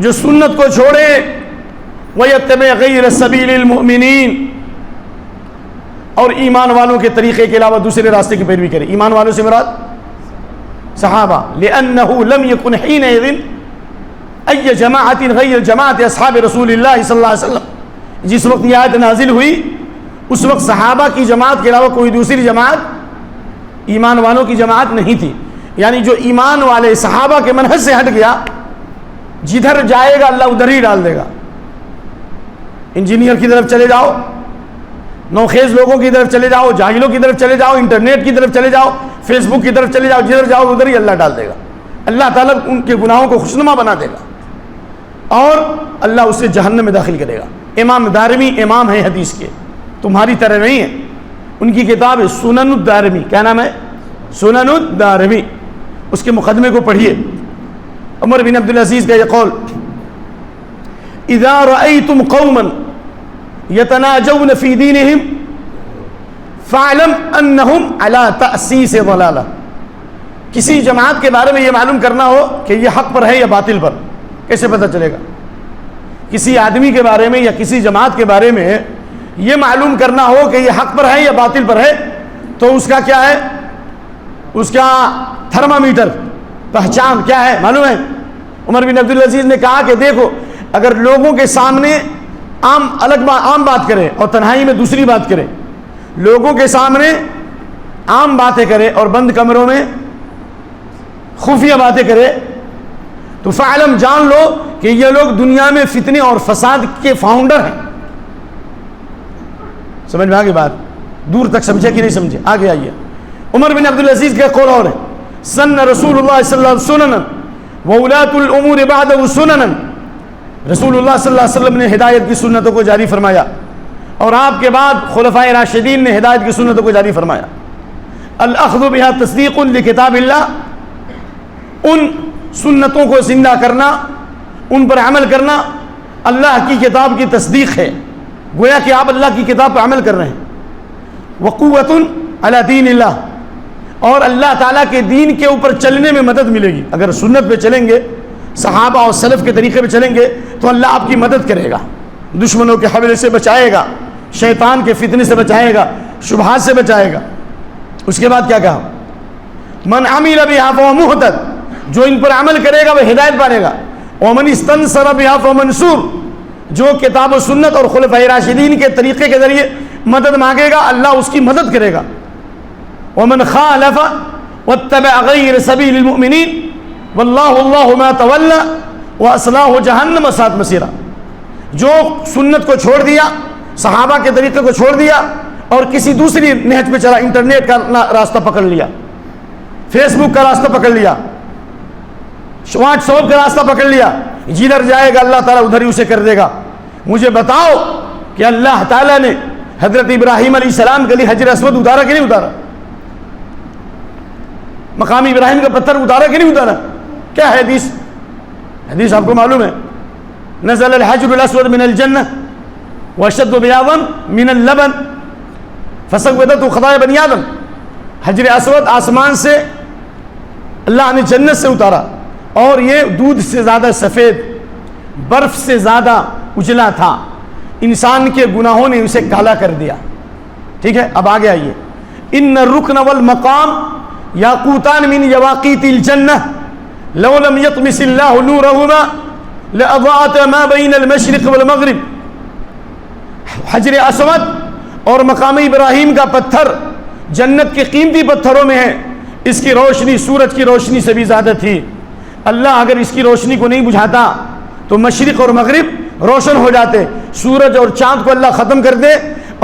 جو سنت کو چھوڑے وَيَتَّبِعْ غَيْرَ سَبِيلِ الْمُؤْمِنِينَ, اور ایمان والوں کے طریقے کے علاوہ دوسرے راستے کی پیروی کرے. ایمان والوں سے مراد صحابہ, لِأَنَّهُ لَمْ يَكُنْ حِينَئِذٍ أَيَّ جَمَاعَةٍ غَيْرَ جَمَاعَةِ أَصْحَابِ رَسُولِ اللَّهِ صلی اللہ علیہ وسلم. جس وقت یہ آیت نازل ہوئی اس وقت صحابہ کی جماعت کے علاوہ کوئی دوسری جماعت ایمان والوں کی جماعت نہیں تھی. یعنی جو ایمان والے صحابہ کے منہج سے ہٹ گیا, جدھر جائے گا اللہ ادھر ہی ڈال دے گا. انجینئر کی طرف چلے جاؤ, نوخیز لوگوں کی طرف چلے جاؤ, جاہلوں کی طرف چلے جاؤ, انٹرنیٹ کی طرف چلے جاؤ, فیس بک کی طرف چلے جاؤ, جدھر جاؤ ادھر ہی اللہ ڈال دے گا. اللہ تعالیٰ ان کے گناہوں کو خوشنما بنا دے گا اور اللہ اسے جہنم میں داخل کرے گا. امام دارمی امام ہیں حدیث کے, تمہاری طرح نہیں ہے. ان کی کتاب ہے سنن الدارمی. کیا نام ہے؟ سنن الدارمی. اس کے مقدمے کو پڑھیے. عمر بن عبدالعزیز کا یہ قول, اذا رأيتم قوما يتناجون في دينهم فاعلم انهم على تأسيس ضلالة. کسی جماعت کے بارے میں یہ معلوم کرنا ہو کہ یہ حق پر ہے یا باطل پر, کیسے پتہ چلے گا؟ کسی آدمی کے بارے میں یا کسی جماعت کے بارے میں یہ معلوم کرنا ہو کہ یہ حق پر ہے یا باطل پر ہے تو اس کا کیا ہے؟ اس کا تھرمامیٹر, پہچان کیا ہے معلوم ہے؟ عمر بن عبدالعزیز نے کہا کہ دیکھو, اگر لوگوں کے سامنے عام بات کرے اور تنہائی میں دوسری بات کرے, لوگوں کے سامنے عام باتیں کرے اور بند کمروں میں خفیہ باتیں کرے, تو فعلم جان لو کہ یہ لوگ دنیا میں فتنے اور فساد کے فاؤنڈر ہیں. سمجھ میں آگے بات؟ دور تک سمجھے کہ نہیں سمجھے؟ آگے آئیے. عمر بن عبدالعزیز کا قول اور ہے, سن رسول اللہ صلی اللہ علیہ وسلم وولاۃ الامور بعدہ سننا. رسول اللہ صلی اللہ علیہ وسلم نے ہدایت کی سنتوں کو جاری فرمایا اور آپ کے بعد خلفائے راشدین نے ہدایت کی سنتوں کو جاری فرمایا. الاخذ بها تصدیق لکتاب اللہ, ان سنتوں کو زندہ کرنا, ان پر عمل کرنا اللہ کی کتاب کی تصدیق ہے, گویا کہ آپ اللہ کی کتاب پر عمل کر رہے ہیں. وقوۃ علی دین اللہ, اور اللہ تعالیٰ کے دین کے اوپر چلنے میں مدد ملے گی. اگر سنت پہ چلیں گے, صحابہ اور سلف کے طریقے پہ چلیں گے تو اللہ آپ کی مدد کرے گا, دشمنوں کے حملے سے بچائے گا, شیطان کے فتنے سے بچائے گا, شبہات سے بچائے گا. اس کے بعد کیا کہا؟ من عمل بها فهو مهتد, جو ان پر عمل کرے گا وہ ہدایت پانے گا. ومن استنصر بها فهو منصور, جو کتاب و سنت اور خلفائے راشدین کے طریقے کے ذریعے مدد مانگے گا اللہ اس کی مدد کرے گا. ومن خالف واتبع غیر سبیل المؤمنین واللہ ما تولی واصلاح جہنم وساءت مصیرا. جو سنت کو چھوڑ دیا, صحابہ کے طریقے کو چھوڑ دیا اور کسی دوسری نہج پہ چلا, انٹرنیٹ کا راستہ پکڑ لیا, فیس بک کا راستہ پکڑ لیا, واٹس ایپ کا راستہ پکڑ لیا, جدھر جائے گا اللہ تعالیٰ ادھر ہی اسے کر دے گا. مجھے بتاؤ کہ اللہ تعالیٰ نے حضرت ابراہیم علیہ السلام کے لیے حجر اسود اتارا کہ نہیں اتارا؟ مقام ابراہیم کا پتھر اتارا کہ نہیں اتارا؟ کیا ہے حدیث؟ حدیث آپ کو معلوم ہے, نزل الحجر الاسود من الجنہ واشد بیاضا من اللبن فسودته خطایا بنی آدم. حجر اسود آسمان سے اللہ نے جنت سے اتارا اور یہ دودھ سے زیادہ سفید, برف سے زیادہ اجلا تھا. انسان کے گناہوں نے اسے کالا کر دیا. ٹھیک ہے, اب آگے آئیے. ان الرکن والمقام یاقوتان من یواقیت الجنہ لو لم یطمس اللہ نورہما لأضاءت ما بین المشرق والمغرب. حجر اسود اور مقام ابراہیم کا پتھر جنت کے قیمتی پتھروں میں ہے. اس کی روشنی سورج کی روشنی سے بھی زیادہ تھی. اللہ اگر اس کی روشنی کو نہیں بجھاتا تو مشرق اور مغرب روشن ہو جاتے. سورج اور چاند کو اللہ ختم کر دے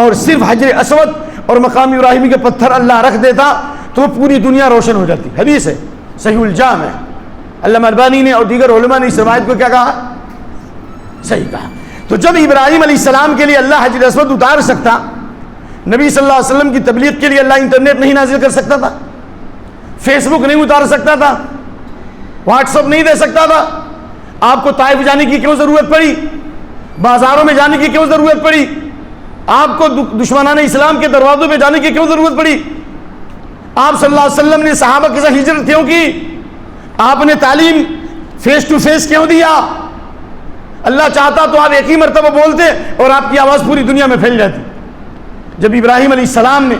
اور صرف حجر اسود اور مقام ابراہیمی کے پتھر اللہ رکھ دیتا تو پوری دنیا روشن ہو جاتی. حدیث ہے, صحیح الجامع ہے. علامہ البانی نے اور دیگر علماء نے اس روایت کو کیا کہا؟ صحیح کہا. تو جب ابراہیم علیہ السلام کے لیے اللہ حجر اسود اتار سکتا, نبی صلی اللہ علیہ وسلم کی تبلیغ کے لیے اللہ انٹرنیٹ نہیں نازل کر سکتا تھا؟ فیس بک نہیں اتار سکتا تھا، واٹس ایپ نہیں دے سکتا تھا، آپ کو طائف جانے کی کیوں ضرورت پڑی؟ بازاروں میں جانے کی کیوں ضرورت پڑی؟ آپ کو دشمنان اسلام کے دروازوں پہ جانے کی کیوں ضرورت پڑی؟ آپ صلی اللہ علیہ وسلم نے صحابہ کے ساتھ ہجرت کیوں کی؟ آپ نے تعلیم فیس ٹو فیس کیوں دیا؟ اللہ چاہتا تو آپ ایک ہی مرتبہ بولتے اور آپ کی آواز پوری دنیا میں پھیل جاتی۔ جب ابراہیم علیہ السلام نے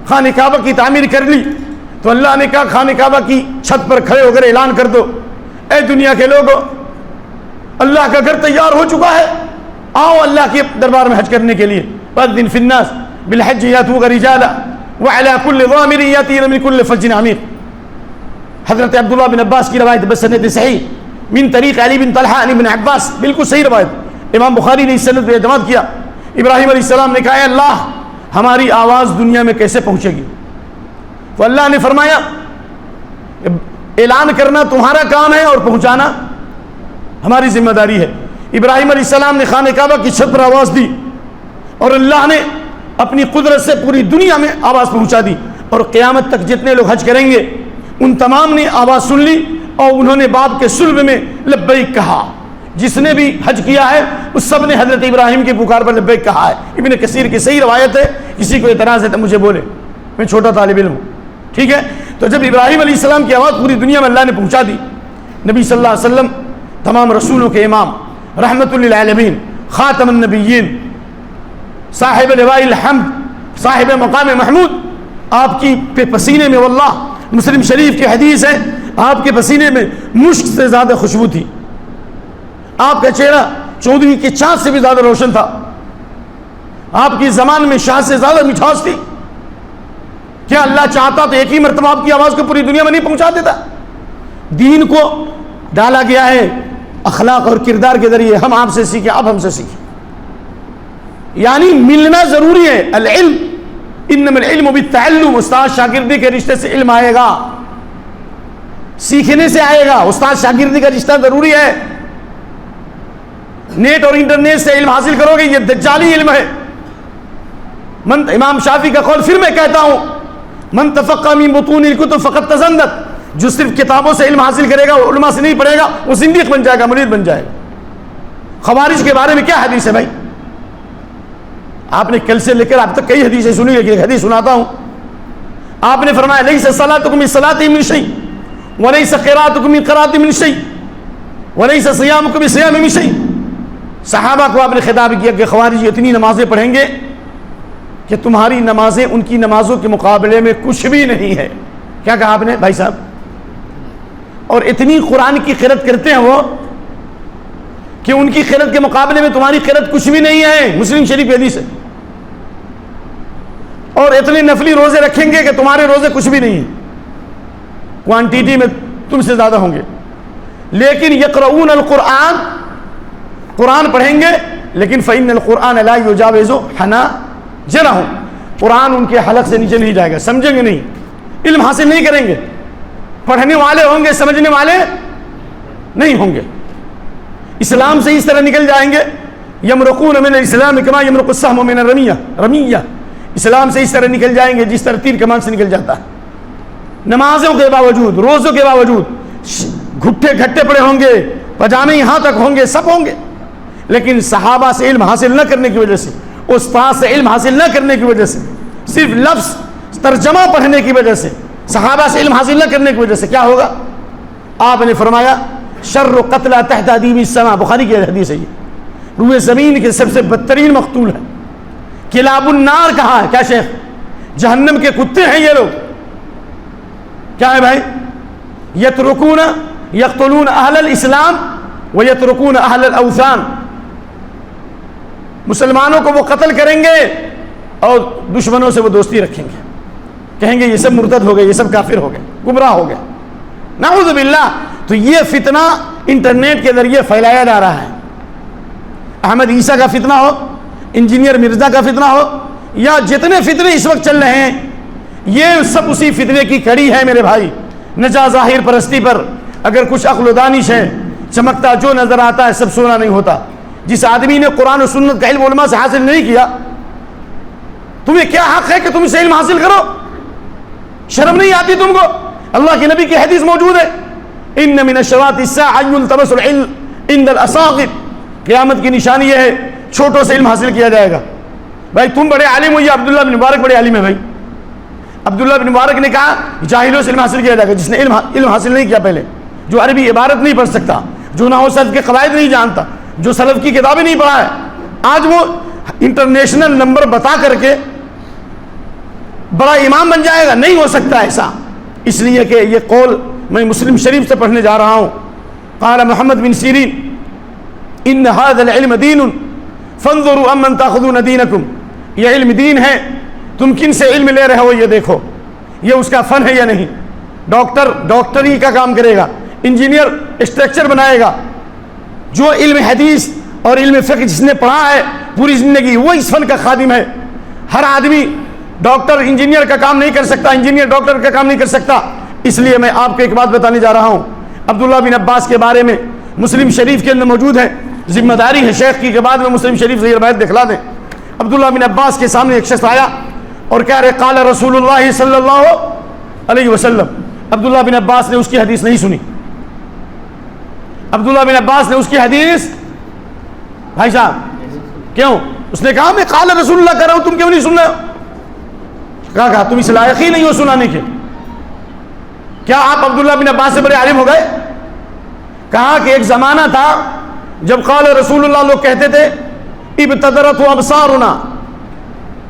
خانہ کعبہ کی تعمیر کر لی تو اللہ نے کہا خانہ کعبہ کی چھت پر کھڑے ہو کر اعلان کر دو، اے دنیا کے لوگوں، اللہ کا گھر تیار ہو چکا ہے، آؤ اللہ کے دربار میں حج کرنے کے لیے۔ وَأَذِّنْ فِي النَّاسِ بِالْحَجِّ يَأْتُوكَ رِجَالًا وَعَلَىٰ كُلِّ ضَامِرٍ يَأْتِينَ مِنْ كُلِّ فَجٍّ عَمِيقٍ۔ حضرت عبداللہ بن عباس کی روایت بسند صحیح من طریق علی بن طلحہ عن ابن عباس، بالکل صحیح روایت، امام بخاری نے اس سند پہ اعتماد کیا۔ ابراہیم علیہ السلام نے کہا اے اللہ ہماری آواز دنیا میں کیسے پہنچے گی؟ تو اللہ نے فرمایا اعلان کرنا تمہارا کام ہے اور پہنچانا ہماری ذمہ داری ہے۔ ابراہیم علیہ السلام نے خانہ کعبہ کی چھت پر آواز دی اور اللہ نے اپنی قدرت سے پوری دنیا میں آواز پہنچا دی، اور قیامت تک جتنے لوگ حج کریں گے ان تمام نے آواز سن لی اور انہوں نے باپ کے صلب میں لبیک کہا۔ جس نے بھی حج کیا ہے اس سب نے حضرت ابراہیم کی پکار پر لبیک کہا ہے۔ ابن کثیر کی صحیح روایت ہے، کسی کو اعتراض ہے تو مجھے بولے، میں چھوٹا طالب علم ہوں، ٹھیک ہے؟ تو جب ابراہیم علیہ السلام کی آواز پوری دنیا میں اللہ نے پہنچا دی، نبی صلی اللہ علیہ وسلم تمام رسولوں کے امام، رحمت للعالمین، خاتم النبیین، صاحب لواء الحمد، صاحب مقام محمود، آپ کی پسینے میں واللہ مسلم شریف کی حدیث ہے آپ کے پسینے میں مشک سے زیادہ خوشبو تھی، آپ کا چہرہ چودھویں کے چاند سے بھی زیادہ روشن تھا، آپ کی زبان میں شاہ سے زیادہ مٹھاس تھی۔ کیا اللہ چاہتا تو ایک ہی مرتبہ آپ کی آواز کو پوری دنیا میں نہیں پہنچا دیتا؟ دین کو ڈالا گیا ہے اخلاق اور کردار کے ذریعے، ہم آپ سے سیکھیں، آپ ہم سے سیکھیں، یعنی ملنا ضروری ہے۔ العلم انما العلم بالتعلم، استاد شاگردی کے رشتے سے علم آئے گا، سیکھنے سے آئے گا، استاد شاگردی کا رشتہ ضروری ہے۔ نیٹ اور انٹرنیٹ سے علم حاصل کرو گے یہ دجالی علم ہے۔ امام شافعی کا قول پھر میں کہتا ہوں، من تفقہ من بطون الکتب فقد تزندق، جو صرف کتابوں سے علم حاصل کرے گا علماء سے نہیں پڑھے گا وہ زندیق بن جائے گا، مرید بن جائے گا۔ خوارج کے بارے میں کیا حدیث ہے بھائی؟ آپ نے کل سے لے کر اب تک کئی حدیثیں سنی ہے، ایک حدیث سناتا ہوں۔ آپ نے فرمایا لیس صلاتکم من صلاۃ من شیء ولیس قراءتکم من قراءۃ من شیء ولیس صیامکم من صیام من شیء۔ صحابہ کو آپ نے خطاب کیا کہ خوارج اتنی نمازیں پڑھیں گے کہ تمہاری نمازیں ان کی نمازوں کے مقابلے میں کچھ بھی نہیں ہے۔ کیا کہا آپ نے بھائی صاحب؟ اور اتنی قرآن کی قرأت کرتے ہیں وہ کہ ان کی قرأت کے مقابلے میں تمہاری قرأت کچھ بھی نہیں ہے، مسلم شریف کی حدیث ہے۔ اور اتنے نفلی روزے رکھیں گے کہ تمہارے روزے کچھ بھی نہیں ہیں، کوانٹیٹی میں تم سے زیادہ ہوں گے، لیکن یقرؤون القرآن، قرآن پڑھیں گے لیکن فإن القرآن لا یجاوز حناجرہم، قرآن ان کے حلق سے نیچے نہیں جائے گا، سمجھیں گے نہیں، علم حاصل نہیں کریں گے، پڑھنے والے ہوں گے سمجھنے والے نہیں ہوں گے، اسلام سے اس طرح نکل جائیں گے۔ یمرقون من الاسلام کما یمرق السهم من الرمیہ، اسلام سے اس طرح نکل جائیں گے جس طرح تیر کمان سے نکل جاتا ہے۔ نمازوں کے باوجود، روزوں کے باوجود گھٹے گھٹے پڑے ہوں گے، پجامے یہاں تک ہوں گے، سب ہوں گے، لیکن صحابہ سے علم حاصل نہ کرنے کی وجہ سے، استاد سے علم حاصل نہ کرنے کی وجہ سے، صرف لفظ ترجمہ پڑھنے کی وجہ سے، صحابہ سے علم حاصل نہ کرنے کی وجہ سے کیا ہوگا؟ آپ نے فرمایا شر قتلہ تحت ادیم السماء، بخاری کی حدیث ہے یہ، روئے زمین کے سب سے بدترین مقتول ہے۔ کلاب النار کہا ہے، کیا شیخ؟ جہنم کے کتے ہیں یہ لوگ۔ کیا ہے بھائی؟ یترکون یقتلون اہل الاسلام ویترکون اہل الاوثان، مسلمانوں کو وہ قتل کریں گے اور دشمنوں سے وہ دوستی رکھیں گے، کہیں گے یہ سب مرتد ہو گئے، یہ سب کافر ہو گئے، گمراہ ہو گئے، نعوذ باللہ۔ تو یہ فتنہ انٹرنیٹ کے ذریعے پھیلایا جا رہا ہے، احمد عیسیٰ کا فتنہ ہو، انجینئر مرزا کا فتنہ ہو، یا جتنے فتنے اس وقت چل رہے ہیں یہ سب اسی فتنے کی کڑی ہے میرے بھائی۔ نجا ظاہر پرستی پر اگر کچھ عقل و دانش ہے، چمکتا جو نظر آتا ہے سب سونا نہیں ہوتا۔ جس آدمی نے قرآن و سنت کا علم علماء سے حاصل نہیں کیا، تمہیں کیا حق ہے کہ تم سے علم حاصل کرو؟ شرم نہیں آتی تم کو؟ اللہ کے نبی کی حدیث موجود ہے، ان من اشراط الساعۃ یلتمس العلم عند الاصاغر، قیامت کی نشانی یہ ہے چھوٹوں سے علم حاصل کیا جائے گا۔ بھائی تم بڑے عالم ہو، یہ عبداللہ بن مبارک بڑے عالم ہے بھائی۔ عبداللہ بن مبارک نے کہا جاہلوں سے علم حاصل کیا جائے گا، جس نے علم حاصل نہیں کیا پہلے، جو عربی عبارت نہیں پڑھ سکتا، جو نحو صرف کے قواعد نہیں جانتا، جو سلف کی کتابیں نہیں پڑھا ہے، آج وہ انٹرنیشنل نمبر بتا کر کے بڑا امام بن جائے گا؟ نہیں ہو سکتا ایسا۔ اس لیے کہ یہ قول میں مسلم شریف سے پڑھنے جا رہا ہوں، قال محمد بن سیرین ان هذا العلم دین فانظروا امن تاخذون دینکم، یہ علم دین ہے، تم کن سے علم لے رہے ہو یہ دیکھو، یہ اس کا فن ہے یا نہیں۔ ڈاکٹر ڈاکٹری کا کام کرے گا، انجینئر اسٹرکچر بنائے گا، جو علم حدیث اور علم فقہ جس نے پڑھا ہے پوری زندگی وہ اس فن کا خادم ہے۔ ہر آدمی ڈاکٹر انجینئر کا کام نہیں کر سکتا، انجینئر ڈاکٹر کا کام نہیں کر سکتا۔ اس لیے میں آپ کو ایک بات بتانے جا رہا ہوں، عبداللہ بن عباس کے بارے میں مسلم شریف کے اندر موجود ہے، ذمہ داری ہے شیخ کی کہ بعد میں مسلم شریف سے یہ روایت دکھلا دیں۔ عبداللہ بن عباس کے سامنے ایک شخص آیا اور کہہ رہے قال رسول اللہ صلی اللہ علیہ وسلم۔ عبداللہ بن عباس نے اس کی حدیث نہیں سنی، عبداللہ بن عباس نے اس کی حدیث، بھائی صاحب کیوں؟ اس نے کہا میں قال رسول اللہ کہہ رہا ہوں، تم کیوں نہیں سن رہے ہو؟ کہا تم اس لائق ہی نہیں ہو سنانے کے، کیا آپ عبداللہ بن عباس سے بڑے عالم ہو گئے؟ کہا کہ ایک زمانہ تھا جب قال رسول اللہ لوگ کہتے تھے ابتدرت ابصارنا،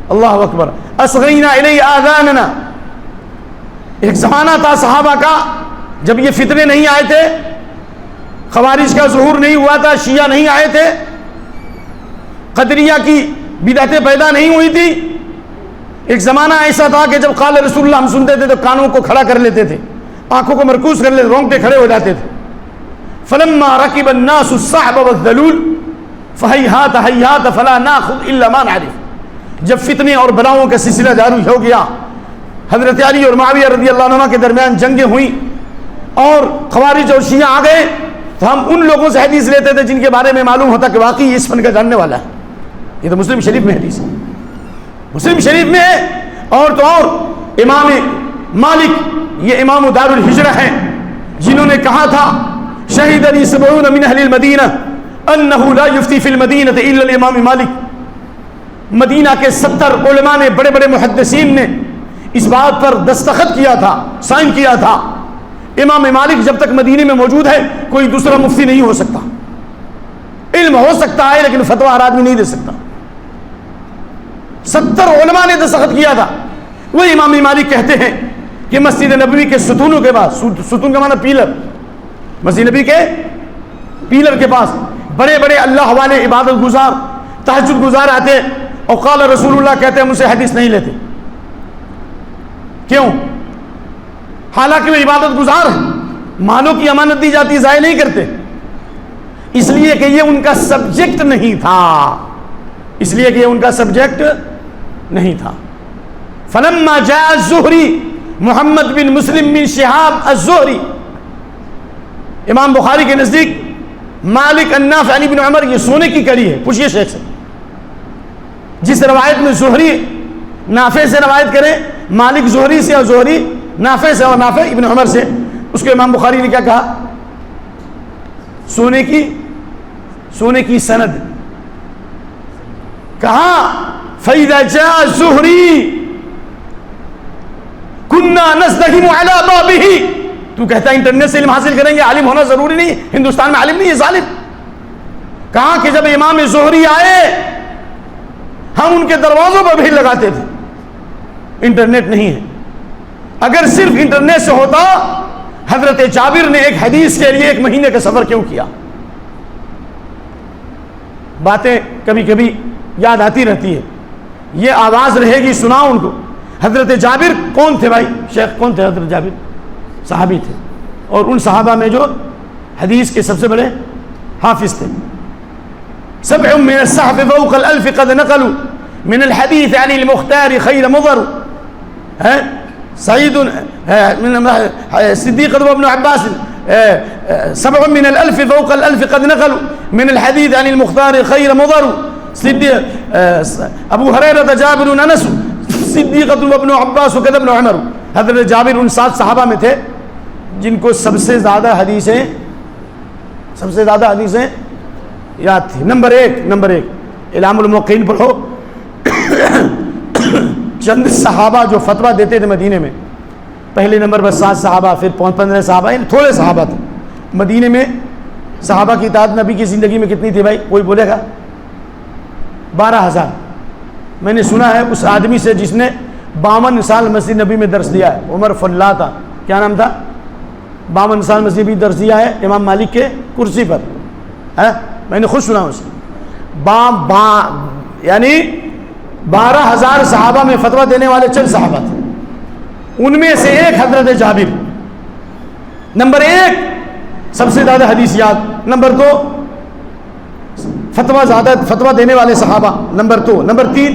اللہ اکبر، اصغینا الی آذاننا، ایک زمانہ تھا صحابہ کا جب یہ فتنے نہیں آئے تھے، خوارج کا ظہور نہیں ہوا تھا، شیعہ نہیں آئے تھے، قدریہ کی بدعتیں پیدا نہیں ہوئی تھی، ایک زمانہ ایسا تھا کہ جب قال رسول اللہ ہم سنتے تھے تو کانوں کو کھڑا کر لیتے تھے، آنکھوں کو مرکوز کر لیتے، رونگٹے کھڑے ہو جاتے تھے۔ فلما ركب الناس الصعب والذلول فهيهات هيهات فلا ناخذ الا ما نعرف، جب فتنے اور بلاؤں کا سلسلہ جاری ہو گیا، حضرت علی اور معاویہ رضی اللہ عنہما کے درمیان جنگیں ہوئیں اور خوارج اور شیعہ آ گئے، تو ہم ان لوگوں سے حدیث لیتے تھے جن کے بارے میں معلوم ہوتا کہ واقعی اس فن کا جاننے والا ہے۔ یہ تو مسلم شریف میں حدیث ہے، مسلم شریف میں ہے۔ اور تو اور امام مالک یہ امام دار الہجرہ ہیں، جنہوں نے کہا تھا شہیدنی 70 من اہل المدینہ انہ لا یفتی فی المدینہ الا الامام مالک، مدینہ کے 70 علماء نے، بڑے بڑے محدثین نے اس بات پر دستخط کیا تھا، سائن کیا تھا، امام مالک جب تک مدینے میں موجود ہے کوئی دوسرا مفتی نہیں ہو سکتا۔ علم ہو سکتا ہے لیکن فتویٰ ہر آدمی نہیں دے سکتا۔ 70 علماء نے دستخط کیا تھا۔ وہ امام مالک کہتے ہیں کہ مسجد نبوی کے ستونوں کے پاس، ستون کا معنی پیلر، مسجد نبی کے پیلر کے پاس بڑے بڑے اللہ والے عبادت گزار، تہجد گزار آتے اور قال رسول اللہ کہتے ہیں، مجھ سے حدیث نہیں لیتے۔ کیوں؟ حالانکہ وہ عبادت گزار ہیں، مالوں کی امانت دی جاتی، ضائع نہیں کرتے، اس لیے کہ یہ ان کا سبجیکٹ نہیں تھا، اس لیے کہ یہ ان کا سبجیکٹ نہیں تھا۔ فلما جاء الزہری، محمد بن مسلم بن شہاب الزہری، امام بخاری کے نزدیک مالک النافع عن ابن عمر، یہ سونے کی کڑی ہے، پوچھئے شیخ سے، جس روایت میں زہری نافع سے روایت کریں، مالک زہری سے اور زہری نافع سے اور نافع ابن عمر سے، اس کو امام بخاری نے کیا کہا؟ سونے کی سند۔ کہا فَإِذَا جَاءَ الزُّهْرِي كُنَّا نَزْدَهِمُ عَلَى بَابِهِ، تو کہتا ہے انٹرنیٹ سے علم حاصل کریں گے، عالم ہونا ضروری نہیں، ہندوستان میں عالم نہیں ہے، ظالم۔ کہا کہ جب امام زہری آئے ہم ان کے دروازوں پر بھیڑ لگاتے تھے، انٹرنیٹ نہیں ہے۔ اگر صرف انٹرنیٹ سے ہوتا حضرت جابر نے ایک حدیث کے لیے 1 مہینے کا سفر کیوں کیا؟ باتیں کبھی کبھی یاد آتی رہتی ہے، یہ آواز رہے گی، سناؤ ان کو۔ حضرت جابر کون تھے بھائی؟ شیخ کون تھے حضرت جابر؟ صحابی تھے، اور ان صحابہ میں جو حدیث کے سب سے بڑے حافظ تھے۔ 7 من الصحف فوق الألف قد نقلوا من الحديث عن المختار خير مضر، سعيد صديق وابن عباس 7 من الألف فوق الألف قد نقلوا من الحديث عن المختار خير مضر، ابو ہریرہ جابر انس صدیقۃ وابن عباس وكذا ابن عمر۔ حضرت جابر ان 7 صحابہ میں تھے جن کو سب سے زیادہ حدیثیں یاد تھی. نمبر ایک اعلام الموقعین پڑھو. چند صحابہ جو فتویٰ دیتے تھے مدینے میں، پہلے نمبر پر 7 صحابہ، پھر 15 صحابہ، یعنی تھوڑے صحابہ تھے مدینے میں. صحابہ کی تعداد نبی کی زندگی میں کتنی تھی بھائی؟ کوئی بولے گا؟ 12,000. میں نے سنا ہے اس آدمی سے جس نے 52 سال مسجد نبی میں درس دیا ہے، عمر فلا تھا. کیا نام تھا؟ 52 سال مسجد نبی درس دیا ہے امام مالک کے کرسی پر. میں نے خود سنا اسے. یعنی 12,000 صحابہ میں فتویٰ دینے والے چند صحابہ تھے، ان میں سے ایک حضرت جابر. نمبر 1 سب سے زیادہ حدیث یاد. نمبر 2 فتویٰ دینے والے صحابہ. نمبر 3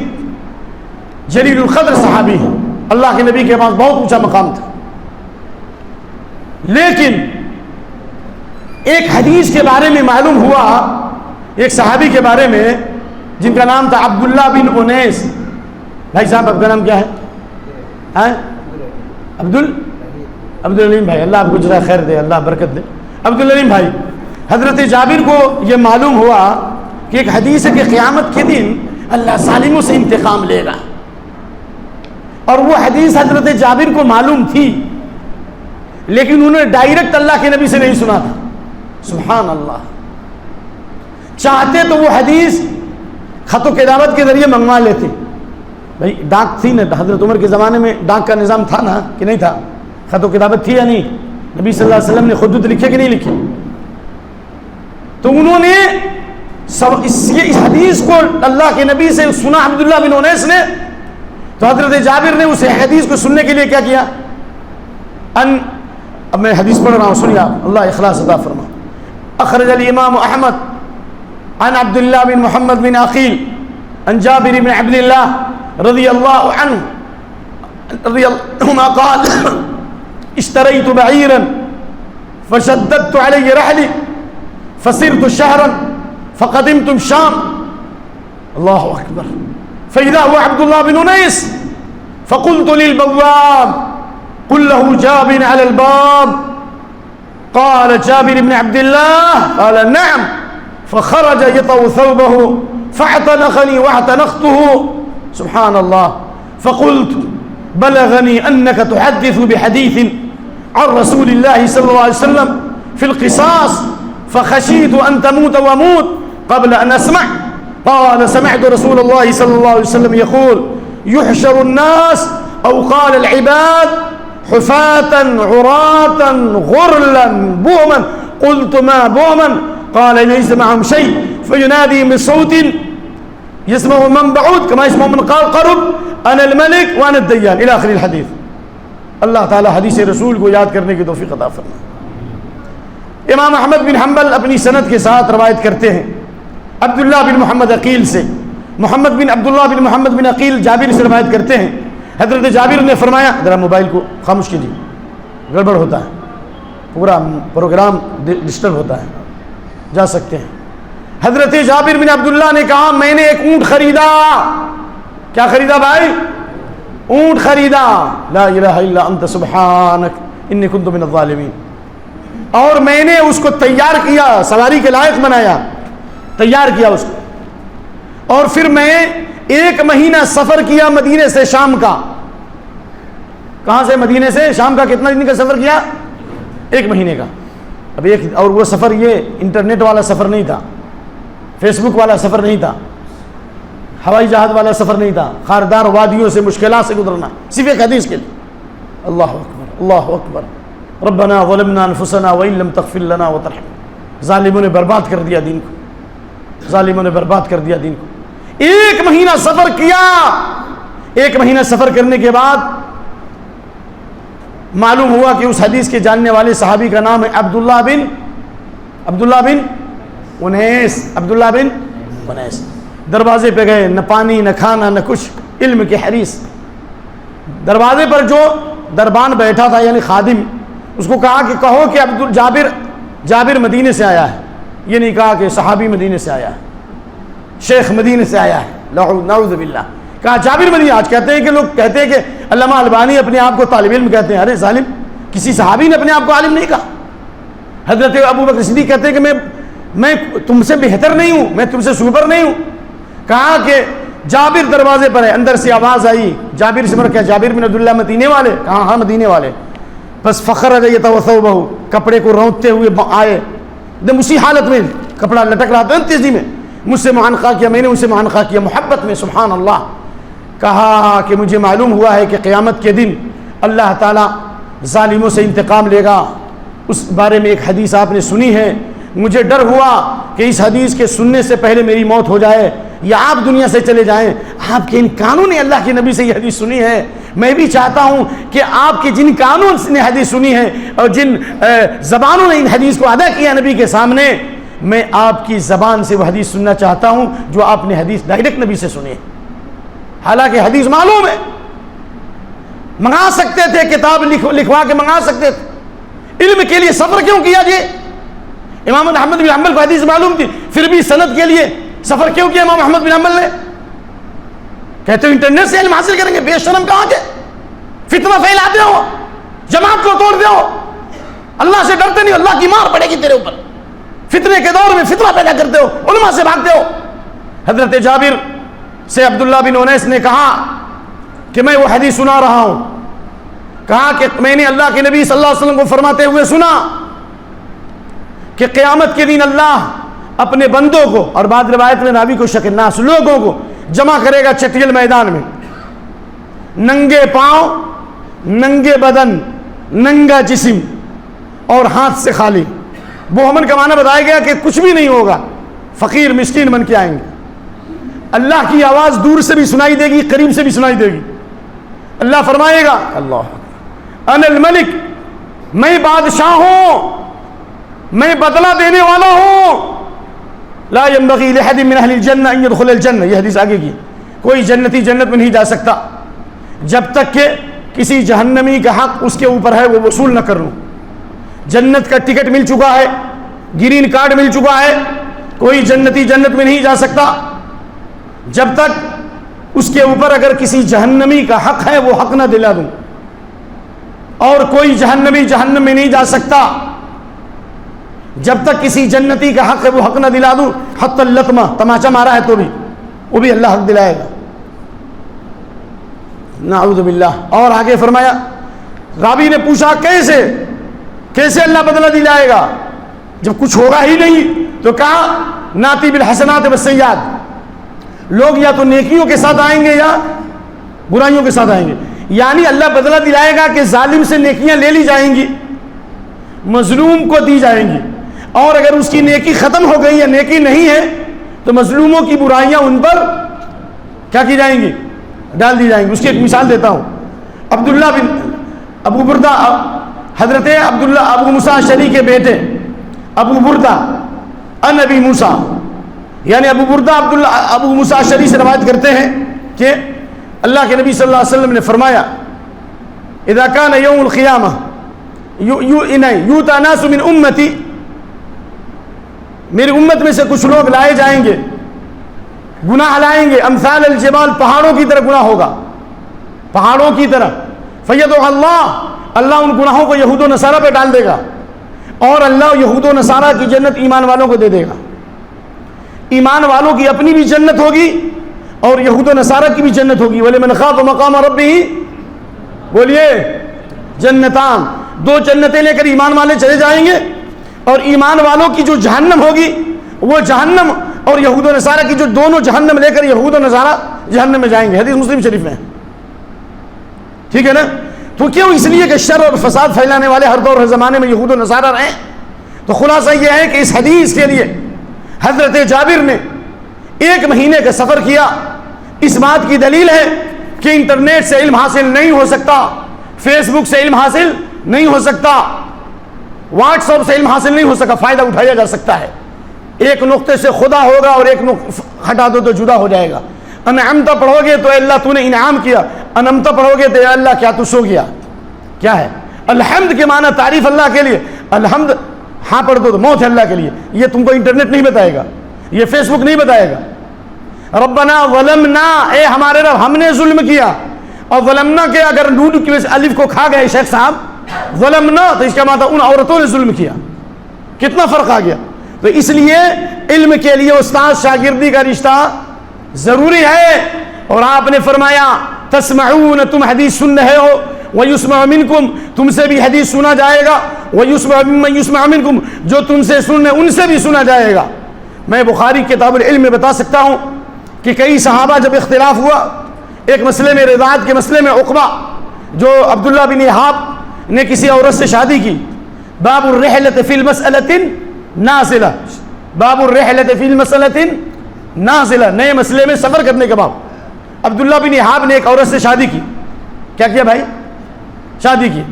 جلیل القدر صحابی ہیں، اللہ کے نبی کے پاس بہت اونچا مقام تھا. لیکن ایک حدیث کے بارے میں معلوم ہوا، ایک صحابی کے بارے میں جن کا نام تھا عبداللہ بن انیس. بھائی صاحب آپ کا نام کیا ہے؟ عبدالعلیم بھائی. اللہ آپ کو جزائے خیر دے، اللہ برکت دے. عبدالعلیم بھائی، حضرت جابر کو یہ معلوم ہوا کہ ایک حدیث ہے کہ قیامت کے دن اللہ ظالموں سے انتقام لے گا، اور وہ حدیث حضرت جابر کو معلوم تھی، لیکن انہوں نے ڈائریکٹ اللہ کے نبی سے نہیں سنا تھا. سبحان اللہ. چاہتے تو وہ حدیث خط و کتابت کے ذریعے منگوا لیتے. بھائی ڈاک تھی نا، حضرت عمر کے زمانے میں ڈاک کا نظام تھا نا کہ نہیں تھا؟ خط و کتابت تھی یا نہیں؟ نبی صلی اللہ علیہ وسلم نے خطوط لکھے کہ نہیں لکھے؟ تو انہوں نے اس حدیث کو اللہ کے نبی سے سنا عبداللہ بن انیس نے. تو حضرت جابر نے اس حدیث کو سننے کے لیے کیا کیا؟ اب میں حدیث پڑھ رہا ہوں، سنیے آپ، اللہ اخلاص عطا فرما. اخرج الامام احمد عن عبداللہ بن محمد بن عقیل عن جابر بن عبداللہ رضی اللہ عنہ قال اشتريت بعيرا فشددت عليه رحلي فسرت شهرا فقدمت الشام. الله أكبر. فإذا هو عبد الله بن أنيس فقلت للبواب قل له جابر على الباب. قال جابر بن عبد الله قال نعم. فخرج يطو ثوبه فاعتنقني واعتنقته. سبحان الله. فقلت بلغني أنك تحدث بحديث عن رسول الله صلى الله عليه وسلم في القصاص فخشيت أن تموت وأموت قبل أن أسمع. قال سمعت رسول الله صلى الله عليه وسلم يقول يحشر الناس أو قال العباد حفاة عراة غرلا بؤما. قلت ما بؤما؟ قال ليس معهم شيء فينادي بصوت يسمع من بعود كما يسمع من قرب انا الملك وانا الديان الى اخر الحديث. اللہ تعالی حدیث رسول کو یاد کرنے کی توفیق عطا فرمائے. امام احمد بن حنبل اپنی سند کے ساتھ روایت کرتے ہیں عبداللہ بن محمد عقیل سے. محمد بن عبداللہ بن محمد بن عقیل جابر سے روایت کرتے ہیں. حضرت جابر نے فرمایا، ذرا موبائل کو خاموش کیجیے، گڑبڑ ہوتا ہے، پورا پروگرام ڈسٹرب ہوتا ہے، جا سکتے ہیں. حضرت جابر بن عبداللہ نے کہا میں نے ایک اونٹ خریدا. کیا خریدا بھائی؟ اونٹ خریدا. لا الہ الا انت سبحانک انی کنت من الظالمین. اور میں نے اس کو تیار کیا، سواری کے لائق بنایا، تیار کیا اس کو. اور پھر میں 1 مہینہ سفر کیا مدینے سے شام کا. کہاں سے؟ مدینے سے شام کا. کتنا دن کا سفر کیا؟ 1 مہینے کا. اب اور وہ سفر یہ انٹرنیٹ والا سفر نہیں تھا، فیس بک والا سفر نہیں تھا، ہوائی جہاز والا سفر نہیں تھا، خاردار وادیوں سے مشکلات سے گزرنا، صرف ایک حدیث کے لیے. اللہ اکبر، اللہ اکبر. ربنا ظلمنا انفسنا وان لم تغفر لنا وترحمنا. ظالموں نے برباد کر دیا دین کو، ظالموں نے برباد کر دیا دین کو. 1 مہینہ سفر کیا. 1 مہینہ سفر کرنے کے بعد معلوم ہوا کہ اس حدیث کے جاننے والے صحابی کا نام ہے عبداللہ بن انیس. عبداللہ بن انیس. دروازے پہ گئے، نہ پانی نہ کھانا نہ کچھ، علم کے حریص. دروازے پر جو دربان بیٹھا تھا یعنی خادم، اس کو کہا کہ کہو کہ جابر مدینے سے آیا ہے. یہ نہیں کہا کہ صحابی مدینے سے آیا ہے، شیخ مدینے سے آیا ہے، نعوذ باللہ. کہا جابر مدینے. آج کہتے ہیں کہ لوگ کہتے ہیں کہ علامہ البانی اپنے آپ کو طالب علم کہتے ہیں. ارے ظالم، کسی صحابی نے اپنے آپ کو عالم نہیں کہا. حضرت ابوبکر صدیق کہتے ہیں کہ میں تم سے بہتر نہیں ہوں, میں تم سے سپر نہیں ہوں. کہا کہ جابر دروازے پر ہے, اندر سے آواز آئی, جابر سے کیا جابر بن عبداللہ مدینے والے؟ کہا ہاں مدینے والے. بس فخر یتوثوبہ, کپڑے کو رونتے ہوئے آئے, اسی حالت میں کپڑا لٹک رہا تھا تیزی میں. مجھ سے معانقہ کیا, میں نے ان سے معانقہ کیا محبت میں, سبحان اللہ. کہا کہ مجھے معلوم ہوا ہے کہ قیامت کے دن اللہ تعالیٰ ظالموں سے انتقام لے گا. اس بارے میں ایک حدیث آپ نے سنی ہے, مجھے ڈر ہوا کہ اس حدیث کے سننے سے پہلے میری موت ہو جائے یا آپ دنیا سے چلے جائیں. آپ کے ان کانوں نے اللہ کے نبی سے یہ حدیث سنی ہے. میں بھی چاہتا ہوں کہ آپ کے جن کانوں نے حدیث سنی ہے اور جن زبانوں نے ان حدیث کو ادا کیا نبی کے سامنے, میں آپ کی زبان سے وہ حدیث سننا چاہتا ہوں جو آپ نے حدیث ڈائریکٹ نبی سے سنی ہے. حالانکہ حدیث معلوم ہے, منگا سکتے تھے, کتاب لکھوا کے منگا سکتے تھے. علم کے لیے سفر کیوں کیا جی؟ امام احمد بن حنبل کو حدیث معلوم تھی, پھر بھی سند کے لیے سفر کیوں کیا امام احمد بن حنبل نے؟ کہتے ہو انٹرنیٹ سے علم حاصل کریں گے, بے شرم کہاں کے, فتنہ پھیلاتے ہو, جماعت کو توڑ دو, اللہ سے ڈرتے نہیں, اللہ کی مار پڑے گی تیرے اوپر. فتنے کے دور میں فتنہ پیدا کرتے ہو, علماء سے بھاگتے ہو. حضرت جابر سے عبداللہ بن انیس نے کہا کہ میں وہ حدیث سنا رہا ہوں. کہا کہ میں نے اللہ کے نبی صلی اللہ علیہ وسلم کو فرماتے ہوئے سنا کہ قیامت کے دن اللہ اپنے بندوں کو, اور بعض روایت میں نبی کو شک الناس, لوگوں کو جمع کرے گا چٹیل میدان میں, ننگے پاؤں, ننگے بدن, ننگا جسم اور ہاتھ سے خالی. بہمن کا معنی بتایا گیا کہ کچھ بھی نہیں ہوگا, فقیر مسکین بن کے آئیں گے. اللہ کی آواز دور سے بھی سنائی دے گی, قریب سے بھی سنائی دے گی. اللہ فرمائے گا اللہ انا الملک, میں بادشاہ ہوں, میں بدلہ دینے والا ہوں. لا ينبغي لأحد من اہل الجنہ ان يدخل الجنہ, یہ حدیث آگے کی. کوئی جنتی جنت میں نہیں جا سکتا جب تک کہ کسی جہنمی کا حق اس کے اوپر ہے وہ وصول نہ کر لوں. جنت کا ٹکٹ مل چکا ہے, گرین کارڈ مل چکا ہے, کوئی جنتی جنت میں نہیں جا سکتا جب تک اس کے اوپر اگر کسی جہنمی کا حق ہے وہ حق نہ دلا دوں. اور کوئی جہنمی جہنم میں نہیں جا سکتا جب تک کسی جنتی کا حق ہے وہ حق نہ دلا دوں. حتی اللطمہ, تماچا مارا ہے تو بھی وہ بھی اللہ حق دلائے گا. نعوذ باللہ. اور آگے فرمایا, راوی نے پوچھا کیسے اللہ بدلہ دلائے گا جب کچھ ہوگا ہی نہیں؟ تو کہا ناتی بالحسنات والسیئات, لوگ یا تو نیکیوں کے ساتھ آئیں گے یا برائیوں کے ساتھ آئیں گے. یعنی اللہ بدلہ دلائے گا کہ ظالم سے نیکیاں لے لی جائیں گی, مظلوم کو دی جائیں گی, اور اگر اس کی نیکی ختم ہو گئی یا نیکی نہیں ہے تو مظلوموں کی برائیاں ان پر کیا کی جائیں گی, ڈال دی جائیں گی. اس کی ایک مثال دیتا ہوں. عبداللہ بن ابو بردہ, حضرت عبداللہ ابو موسیٰ اشعری کے بیٹے ابو بردہ ان ابی موسیٰ, یعنی ابو بردہ ابو موسیٰ اشعری سے روایت کرتے ہیں کہ اللہ کے نبی صلی اللہ علیہ وسلم نے فرمایا اذا کان یوم القیامہ یؤتی ناس من امتی, میری امت میں سے کچھ لوگ لائے جائیں گے, گناہ لائیں گے, امثال الجبال, پہاڑوں کی طرح گناہ ہوگا, پہاڑوں کی طرح. فیدعو اللہ, اللہ ان گناہوں کو یہود و نصارہ پہ ڈال دے گا, اور اللہ یہود و نصارہ کی جنت ایمان والوں کو دے دے گا. ایمان والوں کی اپنی بھی جنت ہوگی اور یہود و نصارہ کی بھی جنت ہوگی. وَلِمَنْ خَافَ مَقَامَ رَبِّهِ, بولیے جنتان, دو جنتیں لے کر ایمان والے چلے جائیں گے, اور ایمان والوں کی جو جہنم ہوگی وہ جہنم, اور یہود و نصارہ کی جو دونوں جہنم لے کر یہود و نصارہ جہنم میں جائیں گے. حدیث مسلم شریف میں, ٹھیک ہے نا. تو کیوں؟ اس لیے کہ شر اور فساد پھیلانے والے ہر دور ہر زمانے میں یہود و نصارہ رہے. تو خلاصہ یہ ہے کہ اس حدیث کے لیے حضرت جابر نے 1 مہینے کا سفر کیا. اس بات کی دلیل ہے کہ انٹرنیٹ سے علم حاصل نہیں ہو سکتا, فیس بک سے علم حاصل نہیں ہو سکتا, واٹس ایپ سے علم حاصل نہیں ہو سکتا. فائدہ اٹھایا جا سکتا ہے. ایک نقطے سے خدا ہوگا اور ایک ہٹا دو تو جدا ہو جائے گا. انعمت پڑھو گے تو اللہ تو نے انعام کیا, انمت پڑھو گے تو اللہ کیا تو سو گیا. کیا ہے الحمد کے معنی؟ تعریف اللہ کے لیے. الحمد ہاں پڑھ دو تو موت ہے اللہ کے لیے. یہ تم کو انٹرنیٹ نہیں بتائے گا, یہ فیس بک نہیں بتائے گا. ربنا ظلمنا, اے ہمارے رب ہم نے ظلم کیا. اور ظلمنا کے اگر نون کی وجہ سے الف کو کھا گئے شیخ صاحب ظلمنا تو اس کا مطلب ان عورتوں نے ظلم کیا. کتنا فرق آ گیا. تو اس لیے علم کے لیے استاد شاگردی کا رشتہ ضروری ہے. اور آپ نے فرمایا تسمعون, تم حدیث سن رہے ہو, وَيُسْمَعُ مِنْكُمْ, تم سے بھی حدیث سنا جائے گا, وَيُسْمَعُ مِمَّنْ يُسْمَعُ مِنْكُمْ, جو تم سے سن رہے ان سے بھی سنا جائے گا. میں بخاری کتاب العلم میں بتا سکتا ہوں کہ کئی صحابہ جب اختلاف ہوا ایک مسئلے میں, رضاعت کے مسئلے میں, عقبہ جو عبداللہ بن احاب نے کسی عورت سے شادی کی, باب الرحلۃ فی المسألۃ نازلہ, باب الرحلۃ فی المسألۃ نازلہ, نئے مسئلے میں سفر کرنے کے باب. عبداللہ بن احاب نے ایک عورت سے شادی کی. کیا کیا بھائی؟ شادی کی.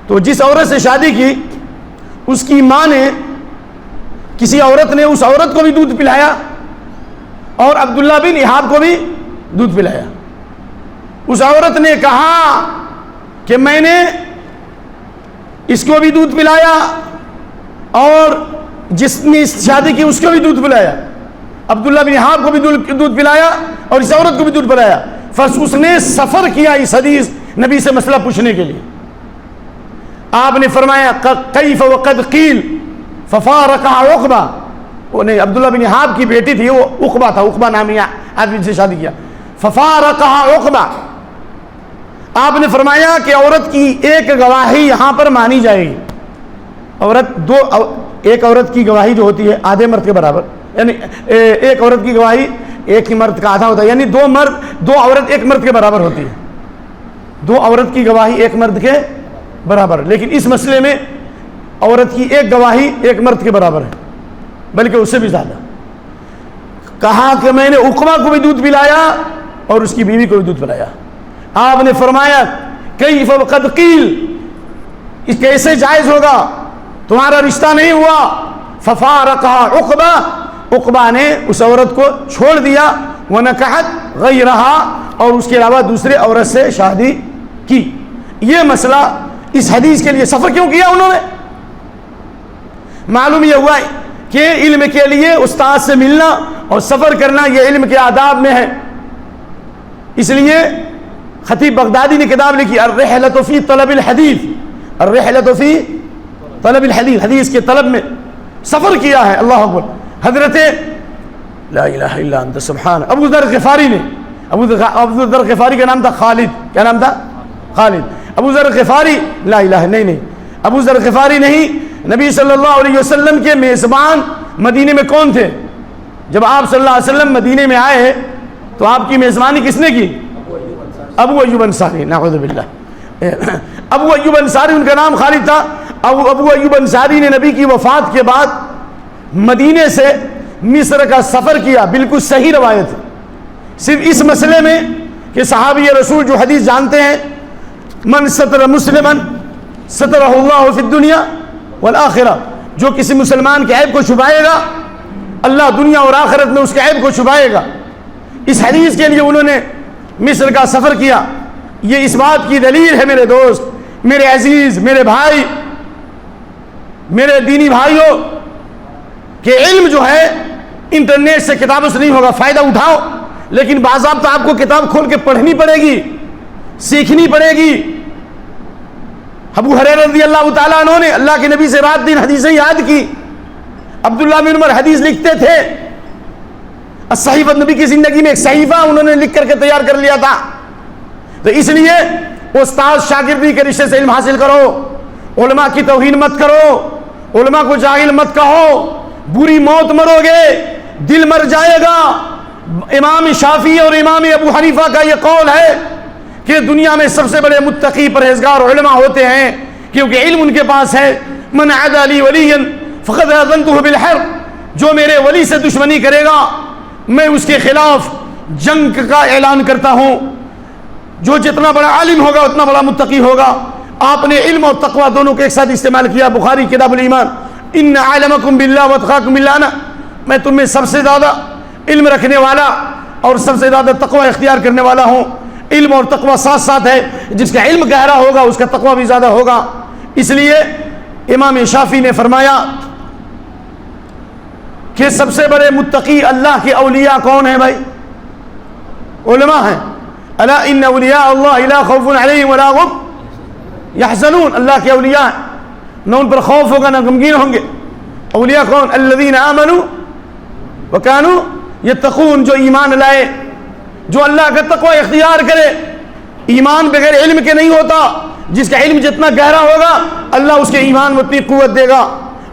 تو جس عورت سے شادی کی اس کی ماں نے, کسی عورت نے اس عورت کو بھی دودھ پلایا اور عبداللہ بن احاب کو بھی دودھ پلایا. اس عورت نے کہا کہ میں نے اس کو بھی دودھ پلایا اور جس نے شادی کی اس کو بھی دودھ پلایا, عبداللہ بن احاب کو بھی دودھ پلایا اور اس عورت کو بھی دودھ پلایا. فرض اس نے سفر کیا اس حدیث نبی سے مسئلہ پوچھنے کے لیے. آپ نے فرمایا کیف وقد قیل ففارقها عقبہ. وہ نہیں, عبداللہ بن احاب کی بیٹی تھی, وہ عقبہ تھا, عقبہ نامی آدمی سے شادی کیا. ففارقها عقبہ. آپ نے فرمایا کہ عورت کی ایک گواہی یہاں پر مانی جائے گی. ایک عورت کی گواہی جو ہوتی ہے آدھے مرد کے برابر, یعنی ایک عورت کی گواہی ایک ہی مرد کا آدھا ہوتا ہے, یعنی دو عورت ایک مرد کے برابر ہوتی ہے. دو عورت کی گواہی ایک مرد کے برابر. لیکن اس مسئلے میں عورت کی ایک گواہی ایک مرد کے برابر ہے, بلکہ اس سے بھی زیادہ. کہا کہ میں نے عقبہ کو بھی دودھ پلایا اور اس کی بیوی کو بھی دودھ پلایا. آپ نے فرمایا کیف وقد قیل, اس کیسے جائز ہوگا, تمہارا رشتہ نہیں ہوا. ففارقها عقبہ, عقبہ نے اس عورت کو چھوڑ دیا. ونکحت غیرہا, اور اس کے علاوہ دوسرے عورت سے شادی کی. یہ مسئلہ اس حدیث کے لیے سفر کیوں کیا انہوں نے؟ معلوم یہ ہوا کہ علم کے لیے استاد سے ملنا اور سفر کرنا یہ علم کے آداب میں ہے. اس لیے خطیب بغدادی نے کتاب لکھی الرحلۃ فی طلب الحدیث, الرحلۃ فی طلب الحدیث, حدیث کے طلب میں سفر کیا ہے. اللہ اکبر. حضرت لا الہ الا انت سبحان ابو ذر غفاری نے, ابو ذر غفاری کا نام تھا خالد. کیا نام تھا؟ خالد. ابو ذر غفاری, لا الہ نہیں, ابو ذر غفاری نہیں, نبی صلی اللہ علیہ وسلم کے میزبان مدینے میں کون تھے؟ جب آپ صلی اللہ علیہ وسلم مدینے میں آئے تو آپ کی میزبانی کس نے کی؟ ابو ایوب انصاری. نعوذ باللہ. ابو ایوب انصاری ان کا نام خالد تھا. ابو ایوب انصاری نے نبی کی وفات کے بعد مدینے سے مصر کا سفر کیا. بالکل صحیح روایت ہے. صرف اس مسئلے میں کہ صحابی رسول جو حدیث جانتے ہیں, من ستر مسلمن سترہ اللہ فی الدنیا والآخرہ, جو کسی مسلمان کے عیب کو چھپائے گا اللہ دنیا اور آخرت میں اس کے عیب کو چھپائے گا. اس حدیث کے لیے انہوں نے مصر کا سفر کیا. یہ اس بات کی دلیل ہے میرے دوست, میرے عزیز, میرے بھائی, میرے دینی بھائیوں, کہ علم جو ہے انٹرنیٹ سے کتابوں سے نہیں ہوگا. فائدہ اٹھاؤ, لیکن باضابطہ آپ کو کتاب کھول کے پڑھنی پڑے گی, سیکھنی پڑے گی. ابو ہریرہ رضی اللہ تعالیٰ عنہ نے اللہ کے نبی سے رات دن حدیثیں یاد کی. عبداللہ بن عمر حدیث لکھتے تھے. الصحیفہ, نبی کی زندگی میں ایک صحیفہ انہوں نے لکھ کر کے تیار کر لیا تھا. تو اس لیے استاد شاگردی کے رشتے سے علم حاصل کرو, علماء کی توہین مت کرو, علماء کو جاہل مت کہو, بری موت مرو گے, دل مر جائے گا. امام شافعی اور امام ابو حنیفہ کا یہ قول ہے کہ دنیا میں سب سے بڑے متقی پرہیزگار علماء ہوتے ہیں, کیونکہ علم ان کے پاس ہے. من عادى لي وليا فقد آذنته بالحرب, جو میرے ولی سے دشمنی کرے گا میں اس کے خلاف جنگ کا اعلان کرتا ہوں. جو جتنا بڑا عالم ہوگا اتنا بڑا متقی ہوگا. آپ نے علم اور تقوی دونوں کو ایک ساتھ استعمال کیا. بخاری کتاب الایمان, ان اعلمکم باللہ واتقاکم باللہ انا, میں تم میں سب سے زیادہ علم رکھنے والا اور سب سے زیادہ تقوی اختیار کرنے والا ہوں. علم اور تقوی ساتھ ساتھ ہے. جس کا علم گہرا ہوگا اس کا تقوی بھی زیادہ ہوگا. اس لیے امام شافعی نے فرمایا کہ سب سے بڑے متقی اللہ کے اولیاء کون ہیں بھائی؟ علماء ہیں. الا ان اولیاء اللہ لا خوف علیہم ولا هم یحزنون، اللہ کے اولیاء ہیں، نہ ان پر خوف ہوگا نہ غمگین ہوں گے۔ اولیاء کون؟ الذین آمنوا وکانوا یتقون، جو ایمان لائے، جو اللہ کا تقوی اختیار کرے۔ ایمان بغیر علم کے نہیں ہوتا، جس کا علم جتنا گہرا ہوگا اللہ اس کے ایمان میں اتنی قوت دے گا،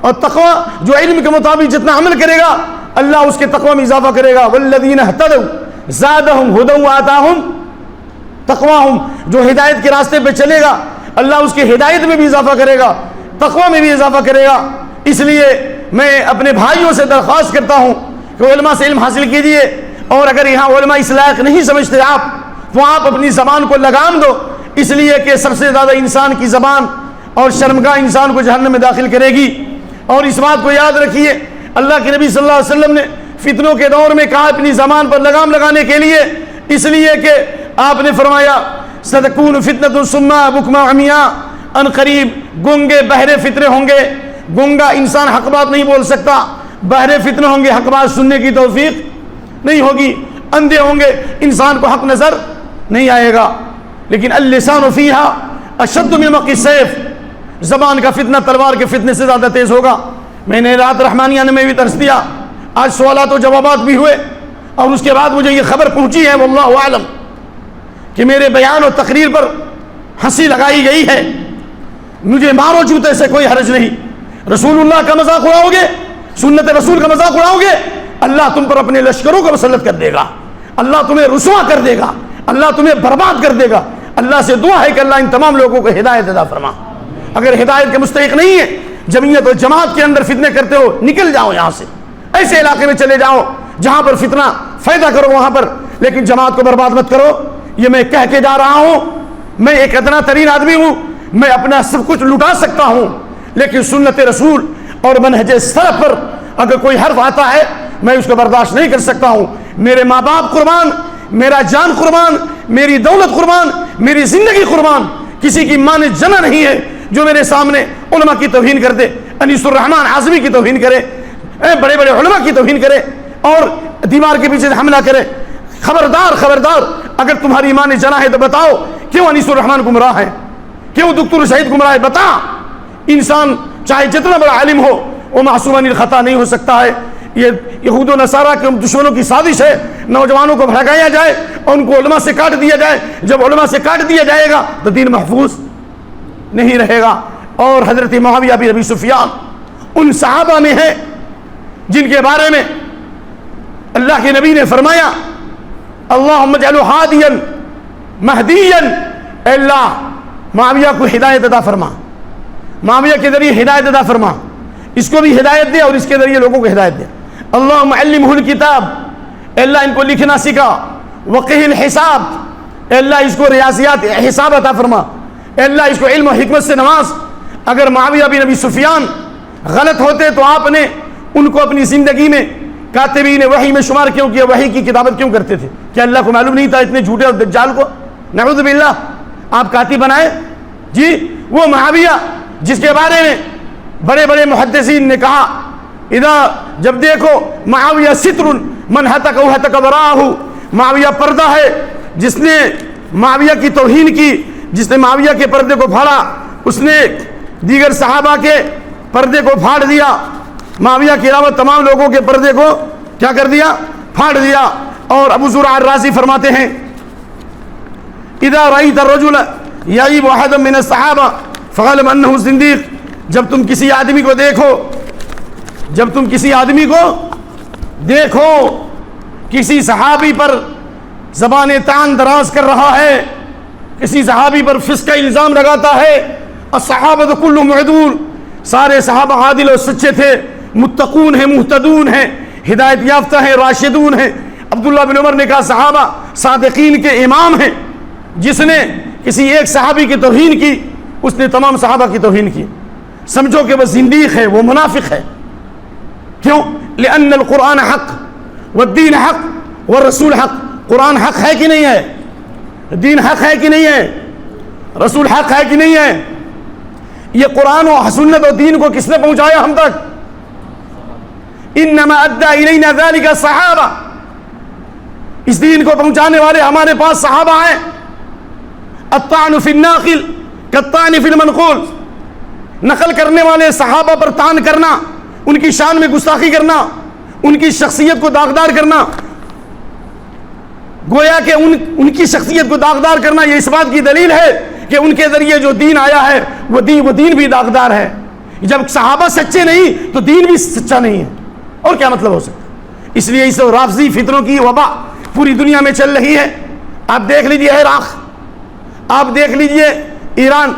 اور تقوی جو علم کے مطابق جتنا عمل کرے گا اللہ اس کے تقوی میں اضافہ کرے گا۔ والذین اہتدوا زادہم ھدی وآتاہم تقواہم، جو ہدایت کے راستے پہ چلے گا اللہ اس کی ہدایت میں بھی اضافہ کرے گا، تقوی میں بھی اضافہ کرے گا۔ اس لیے میں اپنے بھائیوں سے درخواست کرتا ہوں کہ علماء سے علم حاصل کیجئے، اور اگر یہاں علماء اس لائق نہیں سمجھتے آپ تو آپ اپنی زبان کو لگام دو، اس لیے کہ سب سے زیادہ انسان کی زبان اور شرمگاہ انسان کو جہنم میں داخل کرے گی۔ اور اس بات کو یاد رکھیے، اللہ کے نبی صلی اللہ علیہ وسلم نے فتنوں کے دور میں کہا اپنی زبان پر لگام لگانے کے لیے، اس لیے کہ آپ نے فرمایا ستکون فتنۃ ثم بکما عمیاء، ان قریب گونگے بہرے فتنے ہوں گے۔ گونگا انسان حق بات نہیں بول سکتا، بہرے فتنے ہوں گے، حق بات سننے کی توفیق نہیں ہوگی، اندھے ہوں گے، انسان کو حق نظر نہیں آئے گا۔ لیکن اللسان فیہا اشد من مق السیف، زبان کا فتنہ تلوار کے فتنے سے زیادہ تیز ہوگا۔ میں نے رات رحمانیہ میں بھی درس دیا، آج سوالات و جوابات بھی ہوئے، اور اس کے بعد مجھے یہ خبر پہنچی ہے واللہ اعلم کہ میرے بیان اور تقریر پر ہنسی لگائی گئی ہے۔ مجھے مارو جوتے سے کوئی حرج نہیں، رسول اللہ کا مذاق اڑاؤ گے، سنت رسول کا مذاق اڑاؤ گے، اللہ تم پر اپنے لشکروں کو مسلط کر دے گا، اللہ تمہیں رسوا کر دے گا، اللہ تمہیں برباد کر دے گا۔ اللہ سے دعا ہے کہ اللہ ان تمام لوگوں کو ہدایت عطا فرما۔ اگر ہدایت کے مستحق نہیں ہے، جمعیت اور جماعت کے اندر فتنے کرتے ہو، نکل جاؤ یہاں سے، ایسے علاقے میں چلے جاؤ جہاں پر فتنہ فائدہ کرو وہاں پر، لیکن جماعت کو برباد مت کرو۔ یہ میں کہہ کے جا رہا ہوں، میں ایک ادنا ترین آدمی ہوں، میں اپنا سب کچھ لٹا سکتا ہوں، لیکن سنت رسول اور منہج سلف پر اگر کوئی حرف آتا ہے میں اس کو برداشت نہیں کر سکتا ہوں۔ میرے ماں باپ قربان، میرا جان قربان، میری دولت قربان، میری زندگی قربان، کسی کی ماں نے جنا نہیں ہے جو میرے سامنے علماء کی توہین کر دے، انیس الرحمن اعظمی کی توہین کرے، بڑے بڑے علماء کی توہین کرے اور دیوار کے پیچھے حملہ کرے۔ خبردار خبردار، اگر تمہاری ماں نے جنا ہے تو بتاؤ کیوں انیس الرحمن گمراہ ہے، کیوں دکتور شہید گمراہ ہے، بتا۔ انسان چاہے جتنا بڑا عالم ہو وہ معصوم عن الخطا نہیں ہو سکتا ہے۔ یہ یہود و نصارہ کے دشمنوں کی سازش ہے، نوجوانوں کو بھڑکایا جائے اور ان کو علماء سے کاٹ دیا جائے۔ جب علماء سے کاٹ دیا جائے گا تو دین محفوظ نہیں رہے گا۔ اور حضرت معاویہ بن ابی سفیان ان صحابہ میں ہے جن کے بارے میں اللہ کے نبی نے فرمایا اللہم اجعلہ ہادیا مہدیا، اے اللہ معاویہ کو ہدایت عطا فرما، معاویہ کے ذریعے ہدایت عطا فرما، اس کو بھی ہدایت دے اور اس کے ذریعے لوگوں کو ہدایت دے۔ اللہم علمہ الکتاب، اے اللہ ان کو لکھنا سکھا، وقہ الحساب، اے اللہ اس کو ریاضیات حساب عطا فرما، اے اللہ اس کو علم و حکمت سے نواز۔ اگر معاویہ بن ابی سفیان غلط ہوتے تو آپ نے ان کو اپنی زندگی میں کاتبین وحی میں شمار کیوں کیا، وحی کی کتابت کیوں کرتے تھے؟ کیا اللہ کو معلوم نہیں تھا اتنے جھوٹے اور دجال کو؟ نعوذ باللہ آپ کاتب بنائے جی۔ وہ معاویہ جس کے بارے میں بڑے بڑے محدثین نے کہا اذا، جب دیکھو معاویہ ستر من ہتک او ہتک وراہ، معاویہ پردہ ہے، جس نے معاویہ کی توہین کی، جس نے معاویہ کے پردے کو پھاڑا، اس نے دیگر صحابہ کے پردے کو پھاڑ دیا، معاویہ کے علاوہ تمام لوگوں کے پردے کو کیا کر دیا؟ پھاڑ دیا۔ اور ابو زرع الرازی فرماتے ہیں اذا رأيت الرجل يعيب احدا من الصحابہ فاعلم انه زنديق، جب تم کسی آدمی کو دیکھو، جب تم کسی آدمی کو دیکھو کسی صحابی پر زبان طعن دراز کر رہا ہے، کسی صحابی پر فسق کا الزام لگاتا ہے، الصحابہ کلهم عدول، سارے صحابہ عادل اور سچے تھے، متقون ہیں، محتدون ہیں، ہدایت یافتہ ہیں، راشدون ہیں۔ عبداللہ بن عمر نے کہا صحابہ صادقین کے امام ہیں، جس نے کسی ایک صحابی کی توہین کی اس نے تمام صحابہ کی توہین کی، سمجھو کہ وہ زندیق ہے، وہ منافق ہے۔ کیوں؟ لأن القرآن حق والدین حق والرسول حق۔ قرآن حق ہے کہ نہیں ہے؟ دین حق ہے کہ نہیں ہے؟ رسول حق ہے کہ نہیں ہے؟ یہ قرآن و سنت و دین کو کس نے پہنچایا ہم تک؟ انما ادى الینا ذلك الصحابہ، اس دین کو پہنچانے والے ہمارے پاس صحابہ ہیں۔ الطعن فی الناقل کالطعن فی المنقول، نقل کرنے والے صحابہ پر طعن کرنا، ان کی شان میں گستاخی کرنا، ان کی شخصیت کو داغدار کرنا، گویا کہ ان کی شخصیت کو داغدار کرنا یہ اس بات کی دلیل ہے کہ ان کے ذریعے جو دین آیا ہے وہ دین بھی داغدار ہے۔ جب صحابہ سچے نہیں تو دین بھی سچا نہیں ہے، اور کیا مطلب ہو سکتا؟ اس لیے اس رافضی فتنوں کی وبا پوری دنیا میں چل رہی ہے۔ آپ دیکھ لیجئے عراق، آپ دیکھ لیجئے ایران،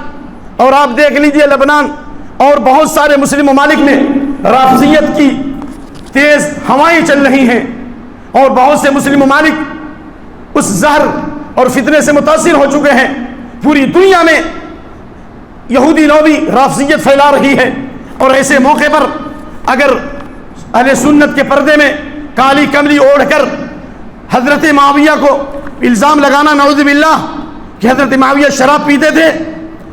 اور آپ دیکھ لیجئے لبنان، اور بہت سارے مسلم ممالک میں رافضیت کی تیز ہوائیں چل رہی ہیں، اور بہت سے مسلم ممالک اس زہر اور فتنے سے متاثر ہو چکے ہیں۔ پوری دنیا میں یہودی لوبی رافضیت پھیلا رہی ہے، اور ایسے موقع پر اگر اہل سنت کے پردے میں کالی کملی اوڑھ کر حضرت معاویہ کو الزام لگانا نعوذ باللہ کہ حضرت معاویہ شراب پیتے تھے،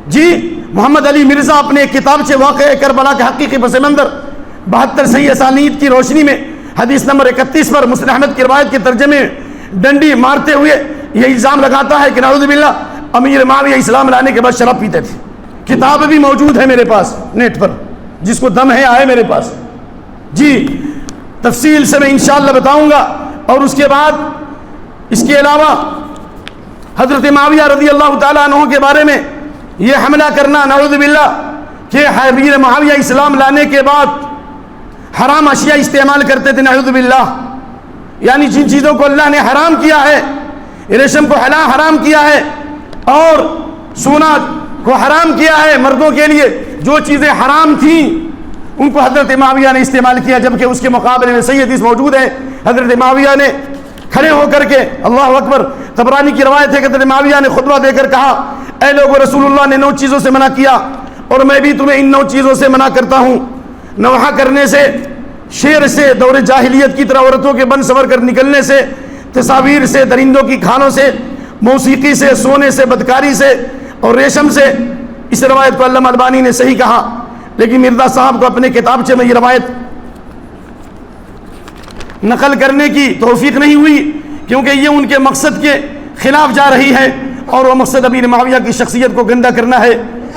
جی محمد علی مرزا اپنے کتاب سے واقعہ کربلا کے حقیقی پس منظر 72 صحیح اسانید کی روشنی میں حدیث نمبر 31 پر مسلم احمد کی روایت کے ترجمے ڈنڈی مارتے ہوئے یہ الزام لگاتا ہے کہ نعوذ باللہ امیر معاویہ اسلام لانے کے بعد شراب پیتے تھے۔ کتاب بھی موجود ہے میرے پاس نیٹ پر، جس کو دم ہے آئے میرے پاس، جی تفصیل سے میں انشاءاللہ بتاؤں گا۔ اور اس کے بعد اس کے علاوہ حضرت معاویہ رضی اللہ تعالیٰ عنہ کے بارے میں یہ حملہ کرنا نعوذ باللہ کہ امیر معاویہ اسلام لانے کے بعد حرام اشیاء استعمال کرتے تھے نعوذ باللہ، یعنی جن چیزوں کو اللہ نے حرام کیا ہے، ریشم کو حرام کیا ہے اور سونا کو حرام کیا ہے مردوں کے لیے، جو چیزیں حرام تھیں ان کو حضرت معاویہ نے استعمال کیا، جبکہ اس کے مقابلے میں صحیح حدیث موجود ہے۔ حضرت معاویہ نے کھڑے ہو کر کے اللہ اکبر، طبرانی کی روایت ہے کہ حضرت معاویہ نے خطبہ دے کر کہا، اے لوگو رسول اللہ نے 9 چیزوں سے منع کیا اور میں بھی تمہیں ان 9 چیزوں سے منع کرتا ہوں، نوحہ کرنے سے، شعر سے، دور جاہلیت کی طرح عورتوں کے بن سور کر نکلنے سے، تصاویر سے، درندوں کی کھالوں سے، موسیقی سے، سونے سے، بدکاری سے اور ریشم سے۔ اس روایت کو علامہ البانی نے صحیح کہا، لیکن مرزا صاحب کو اپنے کتابچے میں یہ روایت نقل کرنے کی توفیق نہیں ہوئی، کیونکہ یہ ان کے مقصد کے خلاف جا رہی ہے، اور وہ مقصد امیر معاویہ کی شخصیت کو گندہ کرنا ہے۔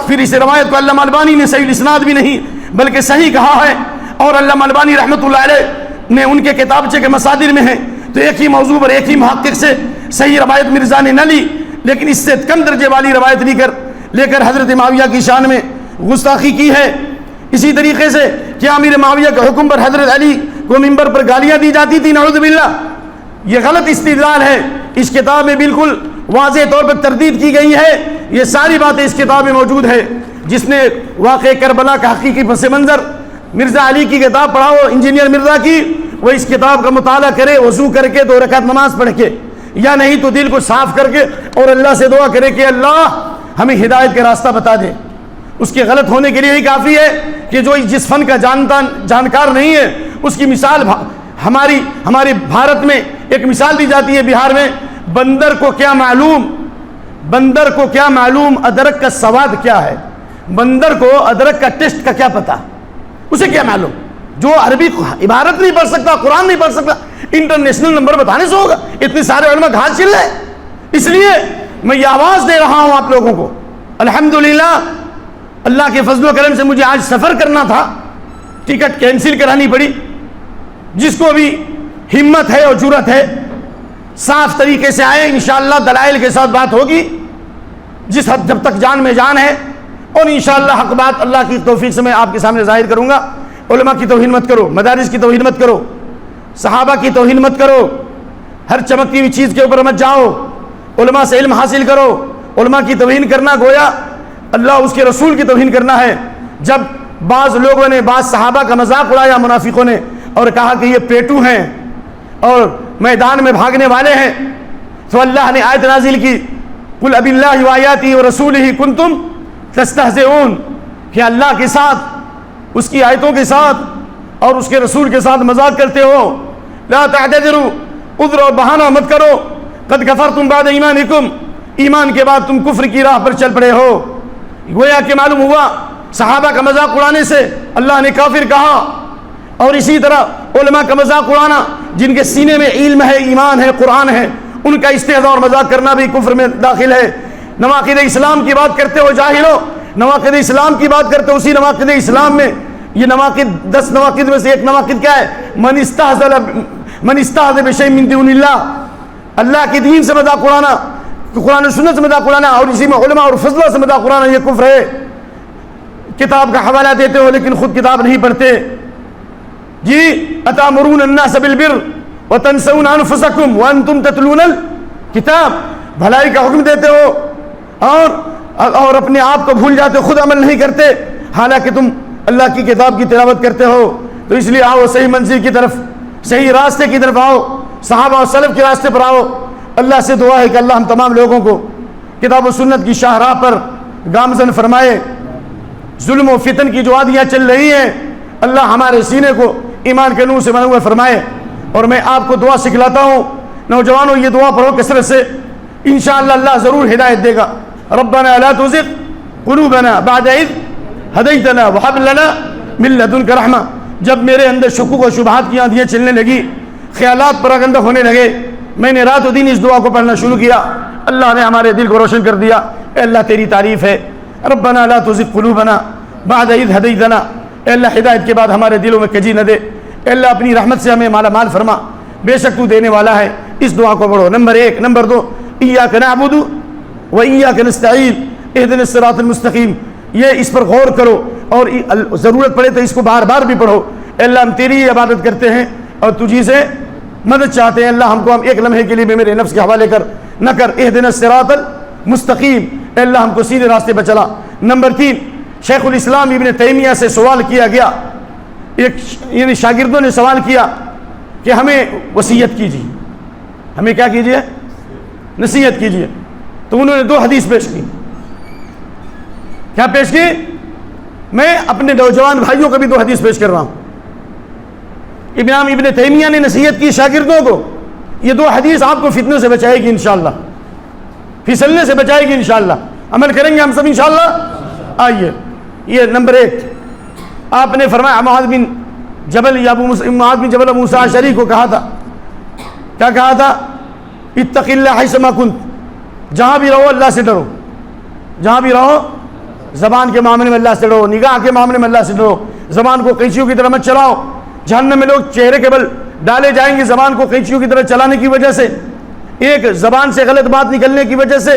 پھر اس روایت کو علامہ البانی نے صحیح الاسناد بھی نہیں بلکہ صحیح کہا ہے، اور علامہ البانی رحمۃ اللہ علیہ نے ان کے کتابچے کے مصادر میں ہے، تو ایک ہی موضوع پر ایک ہی محقق سے صحیح روایت مرزا نے نہ لی، لیکن اس سے کم درجے والی روایت لے کر حضرت معاویہ کی شان میں گستاخی کی ہے۔ اسی طریقے سے کیا امیر معاویہ کے حکم پر حضرت علی کو منبر پر گالیاں دی جاتی تھی؟ نعوذ باللہ، یہ غلط استدلال ہے۔ اس کتاب میں بالکل واضح طور پر تردید کی گئی ہے، یہ ساری باتیں اس کتاب میں موجود ہے۔ جس نے واقعہ کربلا کا حقیقی پس منظر مرزا علی کی کتاب پڑھا ہو، انجینئر مرزا کی، وہ اس کتاب کا مطالعہ کرے وضو کر کے 2 رکعت نماز پڑھ کے، یا نہیں تو دل کو صاف کر کے اور اللہ سے دعا کرے کہ اللہ ہمیں ہدایت کا راستہ بتا دے۔ اس کے غلط ہونے کے لیے ہی کافی ہے کہ جو جس فن کا جانکار نہیں ہے، اس کی مثال ہمارے بھارت میں ایک مثال دی جاتی ہے، بہار میں، بندر کو کیا معلوم ادرک کا سواد کیا ہے؟ بندر کو ادرک کا ٹیسٹ کا کیا پتا، اسے کیا معلوم؟ جو عربی عبارت نہیں پڑھ سکتا، قرآن نہیں پڑھ سکتا، انٹرنیشنل نمبر بتانے سے ہوگا؟ اتنے سارے علماء گھاس چل رہے۔ اس لیے میں یہ آواز دے رہا ہوں آپ لوگوں کو، الحمدللہ اللہ کے فضل و کرم سے مجھے آج سفر کرنا تھا، ٹکٹ کینسل کرانی پڑی۔ جس کو بھی ہمت ہے اور جرأت ہے صاف طریقے سے آئے، انشاءاللہ دلائل کے ساتھ بات ہوگی، جس حد جب تک جان میں جان ہے، اور انشاءاللہ حق بات اللہ کی توفیق سے میں آپ کے سامنے ظاہر کروں گا۔ علماء کی توہین مت کرو، مدارس کی توہین مت کرو، صحابہ کی توہین مت کرو، ہر چمکتی ہوئی چیز کے اوپر مت جاؤ، علماء سے علم حاصل کرو۔ علماء کی توہین کرنا گویا اللہ اس کے رسول کی توہین کرنا ہے۔ جب بعض لوگوں نے بعض صحابہ کا مذاق اڑایا، منافقوں نے، اور کہا کہ یہ پیٹو ہیں اور میدان میں بھاگنے والے ہیں، تو اللہ نے آیت نازل کی، قل اب اللہ وآیاتہ ورسولہ کنتم تستہزئون، کہ اللہ کے ساتھ، اس کی آیتوں کے ساتھ اور اس کے رسول کے ساتھ مذاق کرتے ہو، لا تعتذروا، عذر اور بہانہ مت کرو، قد کفرتم بعد ایمانکم، ایمان کے بعد تم کفر کی راہ پر چل پڑے ہو۔ گویا کہ معلوم ہوا صحابہ کا مذاق اڑانے سے اللہ نے کافر کہا، اور اسی طرح علماء کا مذاق اڑانا، جن کے سینے میں علم ہے، ایمان ہے، قرآن ہے، ان کا استہزاء اور مذاق کرنا بھی کفر میں داخل ہے۔ نواقض اسلام کی بات کرتے ہو جاہلو، نواقض اسلام کی بات کرتے ہو. اسی نواقض اسلام میں یہ نواقض 10 نواقض میں سے ایک نواقض کیا ہے؟ من استہزأ بشیء من دون اللہ، اللہ کے دین سے مذاق اڑانا، قرآن و سنت سے مذاق اڑانا، اور اسی میں علماء اور فضلہ سے مذاق اڑانا، یہ کفر ہے. کتاب کا حوالہ دیتے ہو لیکن خود کتاب نہیں پڑھتے. جی اتامرون الناس بالبر وتنسون انفسکم وانتم تتلون الکتاب، بھلائی کا حکم دیتے ہو اور اپنے آپ کو بھول جاتے ہو، خود عمل نہیں کرتے حالانکہ تم اللہ کی کتاب کی تلاوت کرتے ہو. تو اس لیے آؤ صحیح منزل کی طرف، صحیح راستے کی طرف آؤ، صحابہ و سلف کے راستے پر آؤ. اللہ سے دعا ہے کہ اللہ ہم تمام لوگوں کو کتاب و سنت کی شاہراہ پر گامزن فرمائے. ظلم و فتن کی جو آندیاں چل رہی ہیں اللہ ہمارے سینے کو ایمان کے نور سے بنا ہوا فرمائے. اور میں آپ کو دعا سکھلاتا ہوں، نوجوانوں یہ دعا پڑھو کثرت سے، انشاءاللہ اللہ ضرور ہدایت دے گا. ربنا لا تزغ قلوبنا بعد اذ ہدیتنا وہب لنا من لدنک رحمہ. جب میرے اندر شکوک و شبہات کی آندیاں چلنے لگی، خیالات پراگندہ ہونے لگے، میں نے رات و دن اس دعا کو پڑھنا شروع کیا، اللہ نے ہمارے دل کو روشن کر دیا. اے اللہ تیری تعریف ہے. ربنا لا تزغ قلوبنا بعد اذ ہدیتنا، اے اللہ ہدایت کے بعد ہمارے دلوں میں کجی نہ دے. اے اللہ اپنی رحمت سے ہمیں مالا مال فرما، بے شک تو دینے والا ہے. اس دعا کو پڑھو. نمبر 1. نمبر 2، ایاک نعبد و ایاک نستعین اہدنا الصراط المستقیم. یہ اس پر غور کرو اور ضرورت پڑے تو اس کو بار بار بھی پڑھو. اے اللہ ہم تیری عبادت کرتے ہیں اور تجھی سے مدد چاہتے ہیں. اللہ ہم کو ہم ایک لمحے کے لیے بھی میرے نفس کے حوالے نہ کر. اہدنا الصراط المستقیم، اے اللہ ہم کو سیدھے راستے پر چلا. نمبر 3، شیخ الاسلام ابن تیمیہ سے سوال کیا گیا، یعنی شاگردوں نے سوال کیا کہ ہمیں وصیت کیجیے، ہمیں کیا کیجیے؟ نصیحت کیجیے. تو انہوں نے 2 حدیث پیش کی. کیا پیش کی؟ میں اپنے نوجوان بھائیوں کو بھی 2 حدیث پیش کر رہا ہوں. امام ابن تیمیہ نے نصیحت کی شاگردوں کو. یہ 2 حدیث آپ کو فتنوں سے بچائے گی انشاءاللہ، پھسلنے سے بچائے گی انشاءاللہ. عمل کریں گے ہم سب انشاءاللہ. آئیے یہ نمبر 1، آپ نے فرمایا معاذ بن جبل یا معاذ بن جبل موسیٰ اشعری کو کہا تھا، کیا کہا تھا؟ اتق اللہ حیثما کنت، جہاں بھی رہو اللہ سے ڈرو. جہاں بھی رہو زبان کے معاملے میں اللہ سے ڈرو، نگاہ کے معاملے میں اللہ سے ڈرو. زبان کو قینچیوں کی طرح مت چلاؤ. جہنم میں لوگ چہرے کے بل ڈالے جائیں گے زبان کو قینچیوں کی طرح چلانے کی وجہ سے. ایک زبان سے غلط بات نکلنے کی وجہ سے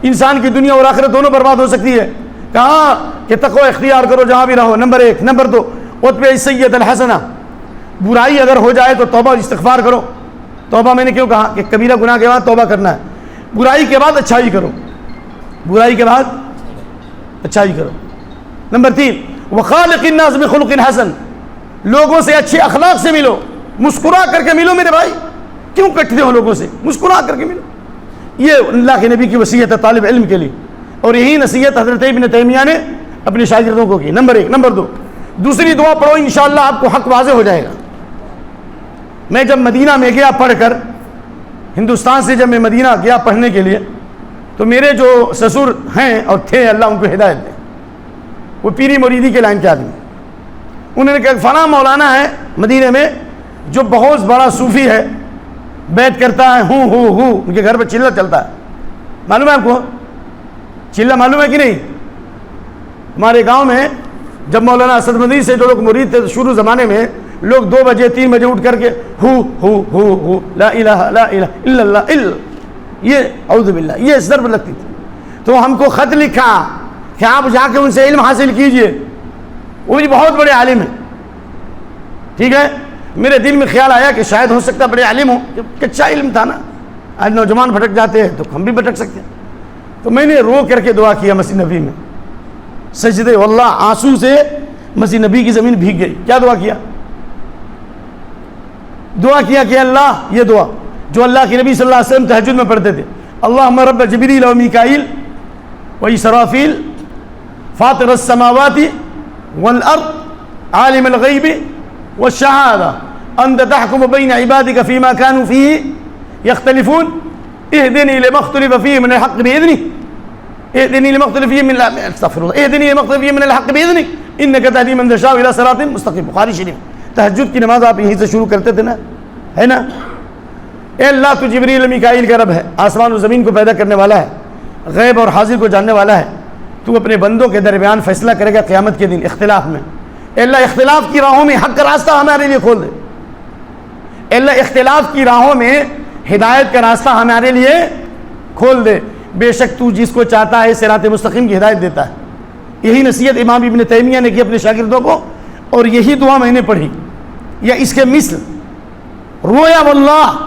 انسان کی دنیا اور آخرت دونوں برباد ہو سکتی ہے. کہاں کہ تقوی اختیار کرو جہاں بھی رہو. نمبر 1. نمبر 2، اتبع السیئۃ الحسنہ، برائی اگر ہو جائے تو توبہ استغفار کرو. توبہ میں نے کیوں کہا کہ کبیرہ گناہ کے بعد توبہ کرنا ہے. برائی کے بعد اچھائی کرو، برائی کے بعد اچھائی کرو. نمبر 3، وخالق الناس بخلق حسن، لوگوں سے اچھے اخلاق سے ملو، مسکرا کر کے ملو. میرے بھائی کیوں کٹتے ہو لوگوں سے؟ مسکرا کر کے ملو. یہ اللہ کے نبی کی وصیت ہے طالب علم کے لیے، اور یہی نصیحت حضرت ابن تیمیہ نے اپنے شاگردوں کو کی. نمبر 1. نمبر 2، دوسری دعا پڑھو، انشاءاللہ آپ کو حق واضح ہو جائے گا. میں جب مدینہ میں گیا پڑھ کر، ہندوستان سے جب میں مدینہ گیا پڑھنے کے لیے، تو میرے جو سسر ہیں اور تھے، اللہ ان کو ہدایت دے، وہ پیری مریدی کے لائن کے آدمی. انہوں نے کہا فلاں مولانا ہے مدینہ میں جو بہت بڑا صوفی ہے، بیعت کرتا ہے، ہوں ان کے گھر پہ چلہ چلتا ہے. معلوم ہے آپ کو چلہ؟ معلوم ہے کہ نہیں؟ ہمارے گاؤں میں جب مولانا اسد مدنی سے جو لوگ مرید تھے شروع زمانے میں، لوگ 2 بجے 3 بجے اٹھ کر کے ہو لا الہ الا اللہ یہ اعوذ باللہ یہ ضرب لگتی تھی. تو ہم کو خط لکھا کہ آپ جا کے ان سے علم حاصل کیجئے، وہ بھی بہت بڑے عالم ہیں. ٹھیک ہے، میرے دل میں خیال آیا کہ شاید ہو سکتا بڑے عالم ہوں، کچا علم تھا نا، آج نوجوان بھٹک جاتے ہیں تو ہم بھی بھٹک سکتے ہیں. تو میں نے رو کر کے دعا کیا مسجد نبی میں، سجدے، واللہ آنسو سے مسجد نبی کی زمین بھیگ گئی. کیا دعا کیا؟ دعا کیا کہ اللہ، یہ دعا جو اللہ کے نبی صلی اللہ علیہ وسلم تہجد میں پڑھتے تھے، اللہم رب جبریل و میکائیل و اسرافیل فاطر السماوات والارض عالم الغیب والشہادہ انت تحکم بین عبادک فیما کانوا فیہ یختلفون اہدنی لما اختلف فیہ من الحق بإذنک اہدنی لما اختلف فیہ من استغفر اللہ اہدنی لما اختلف فیہ من الحق بإذنک انک تہدی من تشاء الی صراط مستقیم. بخاری شریف. تہجد کی نماز آپ یہیں سے شروع کرتے تھے نا، ہے نا؟ اے اللہ تو جبریل میکائیل کا رب ہے، آسمان و زمین کو پیدا کرنے والا ہے، غیب اور حاضر کو جاننے والا ہے، تو اپنے بندوں کے درمیان فیصلہ کرے گا قیامت کے دن اختلاف میں۔ اے اللہ اختلاف کی راہوں میں حق کا راستہ ہمارے لیے کھول دے، اے اللہ اختلاف کی راہوں میں ہدایت کا راستہ ہمارے لیے کھول دے، بے شک تو جس کو چاہتا ہے صراط مستقیم کی ہدایت دیتا ہے۔ یہی نصیحت امام ابن تیمیہ نے کی اپنے شاگردوں کو، اور یہی دعا میں نے پڑھی یا اس کے مثل رویا واللہ،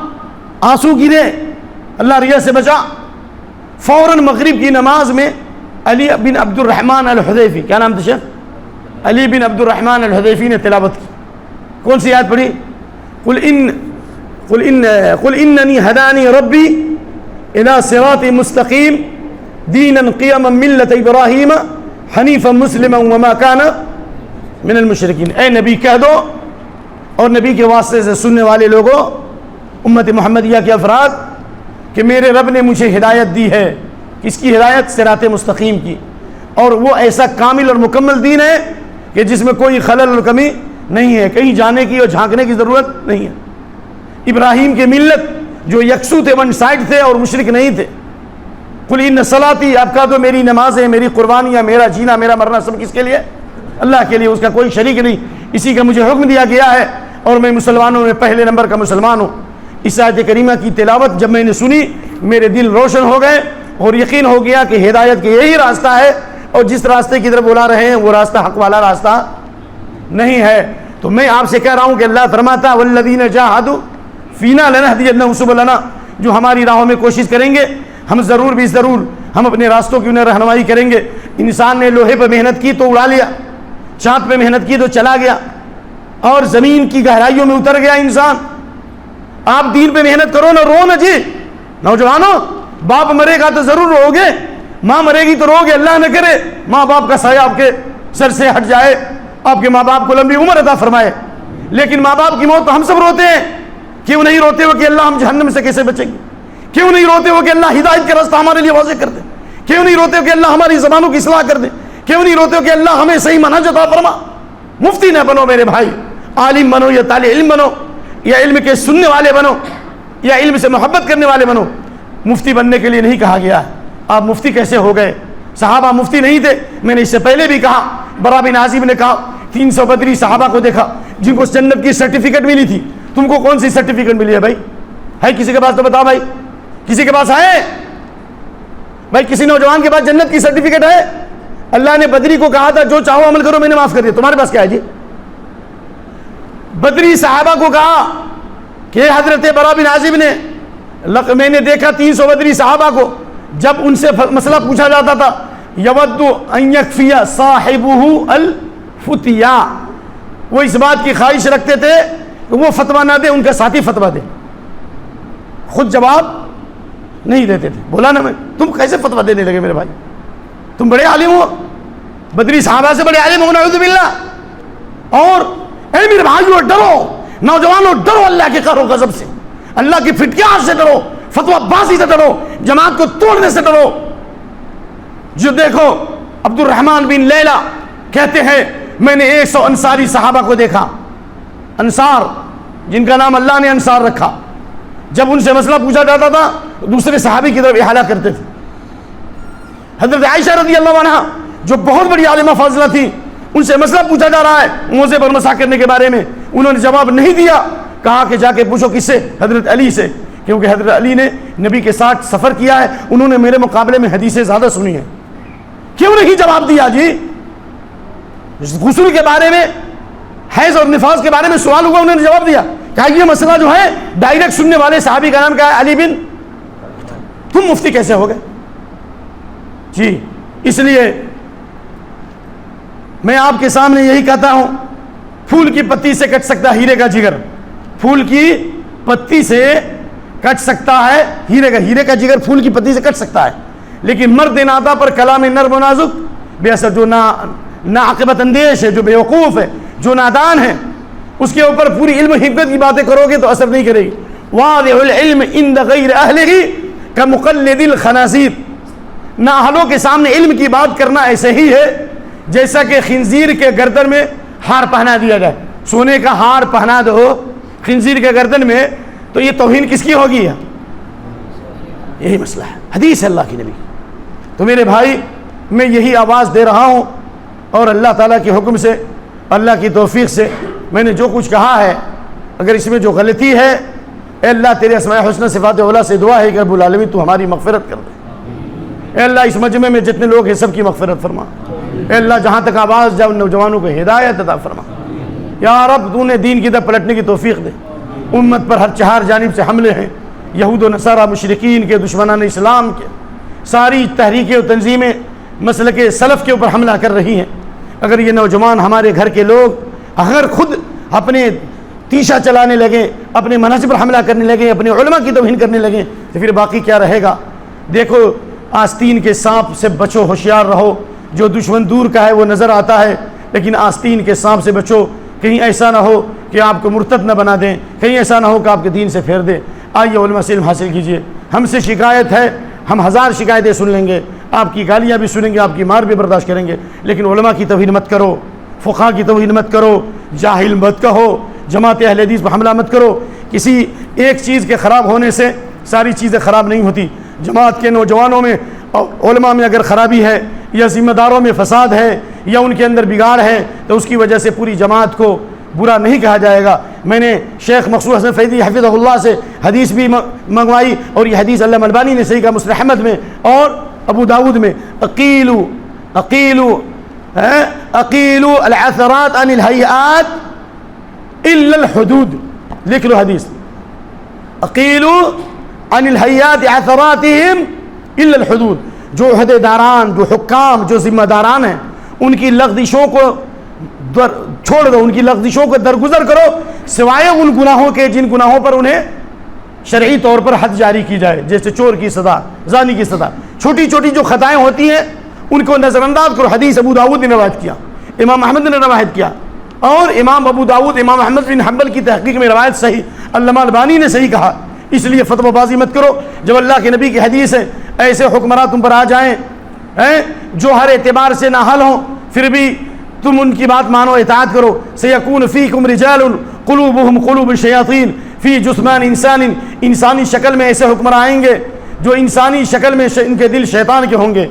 آنسو گرے، اللہ ریا سے بچا۔ فوراً مغرب کی نماز میں علی بن عبد الرحمن الحذیفی، کیا نام تھا شیخ؟ علی بن عبد الرحمن الحذیفی نے تلاوت کی، کون سی آیت پڑھی؟ قل اننی ہدانی ربی الی صراط مستقیم دینا قیما ملت ابراہیم حنیفا مسلما وما کان من المشرکین۔ اے نبی کہہ دو، اور نبی کے واسطے سے سننے والے لوگوں، امت محمدیہ کے افراد، کہ میرے رب نے مجھے ہدایت دی ہے۔ کس کی ہدایت؟ صراط مستقیم کی، اور وہ ایسا کامل اور مکمل دین ہے کہ جس میں کوئی خلل اور کمی نہیں ہے، کہیں جانے کی اور جھانکنے کی ضرورت نہیں ہے۔ ابراہیم کے ملت جو یکسو تھے، ون سائڈ تھے اور مشرک نہیں تھے۔ قل ان صلاتی، آپ کا تو میری نمازیں، میری قربانیاں، میرا جینا، میرا مرنا سب کس کے لیے؟ اللہ کے لیے، اس کا کوئی شریک نہیں، اسی کا مجھے حکم دیا گیا ہے، اور میں مسلمانوں میں پہلے نمبر کا مسلمان ہوں۔ اس آیت کریمہ کی تلاوت جب میں نے سنی، میرے دل روشن ہو گئے اور یقین ہو گیا کہ ہدایت کا یہی راستہ ہے، اور جس راستے کی طرف بلا رہے ہیں وہ راستہ حق والا راستہ نہیں ہے۔ تو میں آپ سے کہہ رہا ہوں کہ اللہ فرماتا والذین جاہدوا فینا لنہدینہم سبلنا، جو ہماری راہوں میں کوشش کریں گے، ہم ضرور بھی ضرور ہم اپنے راستوں کی انہیں رہنمائی کریں گے۔ انسان نے لوہے پہ محنت کی تو اڑا لیا، چاند پہ محنت کی تو چلا گیا، اور زمین کی گہرائیوں میں اتر گیا انسان۔ آپ دین پہ محنت کرو نہ رو نہ جی، نوجوانوں، باپ مرے گا تو ضرور رو گے، ماں مرے گی تو رو گے، اللہ نہ کرے ماں باپ کا سایہ آپ کے سر سے ہٹ جائے، آپ کے ماں باپ کو لمبی عمر عطا فرمائے۔ لیکن ماں باپ کی موت تو ہم سب روتے ہیں، کیوں نہیں روتے ہو کہ اللہ ہم جہنم سے کیسے بچیں گے؟ کیوں نہیں روتے ہو کہ اللہ ہدایت کا راستہ ہمارے لیے واضح کر دے؟ کیوں نہیں روتے ہو کہ اللہ ہماری زبانوں کی اصلاح کر دے؟ کیوں نہیں روتے ہو کہ اللہ ہمیں صحیح منہج عطا فرما؟ مفتی نہ بنو میرے بھائی، عالم بنو یا طالب علم بنو، یا علم کے سننے والے بنو، یا علم سے محبت کرنے والے بنو۔ مفتی بننے کے لیے نہیں کہا گیا ہے۔ آپ مفتی کیسے ہو گئے؟ صحابہ مفتی نہیں تھے، میں نے اس سے پہلے بھی کہا، برا بن عازب نے کہا 300 بدری صحابہ کو دیکھا جن کو جنت کی سرٹیفکیٹ ملی تھی، تم کو کون سی سرٹیفکیٹ ملی ہے بھائی؟ ہے کسی کے پاس تو بتاؤ بھائی، کسی کے پاس ہے بھائی؟ کسی نوجوان کے پاس جنت کی سرٹیفکیٹ ہے؟ اللہ نے بدری کو کہا تھا جو چاہو عمل کرو میں نے معاف کر دیا، تمہارے پاس کیا ہے جی؟ بدری صحابہ کو کہا کہ حضرت برا بن عازب نے، میں نے دیکھا 300 بدری صحابہ کو جب ان سے مسئلہ پوچھا جاتا تھا، یود ان یکفی صاحبہ الفتیا، وہ اس بات کی خواہش رکھتے تھے کہ وہ فتویٰ نہ دے، ان کا ساتھی فتویٰ دے، خود جواب نہیں دیتے تھے۔ بولا نا میں، تم کیسے فتویٰ دینے لگے میرے بھائی؟ تم بڑے عالم ہو، بدری صحابہ سے بڑے عالم ہو، نعوذ باللہ۔ اور اے میرے بھائیو ڈرو، نوجوانوں ڈرو اللہ کے قہر و غضب سے، اللہ کی پھٹکار سے ڈرو، فتویٰ بازی سے ڈرو، جماعت کو توڑنے سے ڈرو۔ جو دیکھو عبد الرحمن بن لیلہ کہتے ہیں میں نے 100 انصاری صحابہ کو دیکھا، انصار جن کا نام اللہ نے انصار رکھا، جب ان سے مسئلہ پوچھا جاتا تھا دوسرے صحابی کی طرف احالہ کرتے تھے۔ حضرت عائشہ رضی اللہ عنہا جو بہت بڑی عالمہ فاضلہ تھی، ان سے مسئلہ پوچھا جا رہا ہے موضع پر مسح کرنے کے بارے میں، انہوں نے جواب نہیں دیا، کہا کہ جا کے پوچھو کس سے؟ حضرت علی سے، کیونکہ حضرت علی نے نبی کے ساتھ سفر کیا ہے، انہوں نے میرے مقابلے میں حدیثیں زیادہ سنی ہیں۔ کیوں نہیں جواب دیا جی؟ غسل کے بارے میں، حیض اور نفاس کے بارے میں سوال ہوا، انہوں نے جواب دیا۔ کہا یہ مسئلہ جو ہے ڈائریکٹ سننے والے صحابی کا نام کیا ہے؟ علی بن۔ تم مفتی کیسے ہو گئے جی؟ اس لیے میں آپ کے سامنے یہی کہتا ہوں، پھول کی پتی سے کٹ سکتا ہے ہیرے کا جگر، پھول کی پتی سے کٹ سکتا ہے ہیرے کا جگر پھول کی پتی سے کٹ سکتا ہے، لیکن مرد نادا پر کلام نرم و نازک بے اثر، جو نا عاقبت اندیش ہے، جو بیوقوف ہے، جو نادان ہے، اس کے اوپر پوری علم حکمت کی باتیں کرو گے تو اثر نہیں کرے گی۔ واضح العلم عند غیر اہلہ کمقلد الخنازیر، نااہلوں کے سامنے علم کی بات کرنا ایسے ہی ہے جیسا کہ خنزیر کے گردن میں ہار پہنا دیا جائے، سونے کا ہار پہنا دو خنزیر کے گردن میں تو یہ توہین کس کی ہوگی؟ یہی مسئلہ ہے، حدیث ہے اللہ کی نبی تو میرے بھائی میں یہی آواز دے رہا ہوں، اور اللہ تعالیٰ کے حکم سے، اللہ کی توفیق سے میں نے جو کچھ کہا ہے، اگر اس میں جو غلطی ہے، اے اللہ تیرے اسماء حسنى صفات اولیٰ سے دعا ہے کہ رب العالمین تو ہماری مغفرت کر دے۔ اے اللہ اس مجمع میں جتنے لوگ ہیں سب کی مغفرت فرما۔ اے اللہ جہاں تک آواز جاؤ نوجوانوں کو ہدایت عطا فرما۔ یا رب تو نے دین کی طرف پلٹنے کی توفیق دے۔ امت پر ہر چہار جانب سے حملے ہیں، یہود و نصارہ، مشرکین کے، دشمنان اسلام کے، ساری تحریکیں و تنظیمیں مسلک سلف کے اوپر حملہ کر رہی ہیں۔ اگر یہ نوجوان ہمارے گھر کے لوگ اگر خود اپنے تیشہ چلانے لگیں، اپنے منہج پر حملہ کرنے لگیں، اپنے علماء کی توہین کرنے لگیں، تو پھر باقی کیا رہے گا؟ دیکھو آستین کے سانپ سے بچو، ہوشیار رہو، جو دشمن دور کا ہے وہ نظر آتا ہے، لیکن آستین کے سانپ سے بچو، کہیں ایسا نہ ہو کہ آپ کو مرتد نہ بنا دیں، کہیں ایسا نہ ہو کہ آپ کے دین سے پھیر دیں۔ آئیے علماء سے علم حاصل کیجئے۔ ہم سے شکایت ہے، ہم ہزار شکایتیں سن لیں گے، آپ کی گالیاں بھی سنیں گے، آپ کی مار بھی برداشت کریں گے، لیکن علماء کی توہین مت کرو، فقہا کی توہین مت کرو، جاہل مت کہو، جماعت اہل حدیث پر حملہ مت کرو۔ کسی ایک چیز کے خراب ہونے سے ساری چیزیں خراب نہیں ہوتی۔ جماعت کے نوجوانوں میں، علماء میں اگر خرابی ہے، یا ذمہ داروں میں فساد ہے، یا ان کے اندر بگاڑ ہے، تو اس کی وجہ سے پوری جماعت کو برا نہیں کہا جائے گا۔ میں نے شیخ مقصود حسن فیضی حفظہ اللہ سے حدیث بھی منگوائی، اور یہ حدیث علامہ البانی نے صحیح کہا مسند احمد میں اور ابو داود میں، اقیلو العثرات عن الہیئات الا الحدود۔ لکھ لو حدیث، اقیلو عن الہیئات عثراتہم الا الحدود۔ جو عہدیداران، جو حکام، جو ذمہ داران ہیں، ان کی لغزشوں کو چھوڑ دو، ان کی لغزشوں کو درگزر کرو، سوائے ان گناہوں کے جن گناہوں پر انہیں شرعی طور پر حد جاری کی جائے، جیسے چور کی سزا، زانی کی سزا۔ چھوٹی چھوٹی جو خطائیں ہوتی ہیں ان کو نظر انداز کرو۔ حدیث ابو داود نے روایت کیا، امام احمد نے روایت کیا، اور امام ابو داود امام احمد بن حنبل کی تحقیق میں روایت صحیح، علامہ البانی نے صحیح کہا۔ اس لیے فتوی بازی مت کرو۔ جب اللہ کے نبی کی حدیث ہے ایسے حکمراں تم پر آ جائیں جو ہر اعتبار سے نااہل ہوں، پھر بھی تم ان کی بات مانو، اطاعت کرو۔ سیکون فیکم رجال قلوبہم قلوب الشیاطین فی جثمان انسان، انسانی شکل میں ایسے حکمراں آئیں گے جو انسانی شکل میں ان کے دل شیطان کے ہوں گے،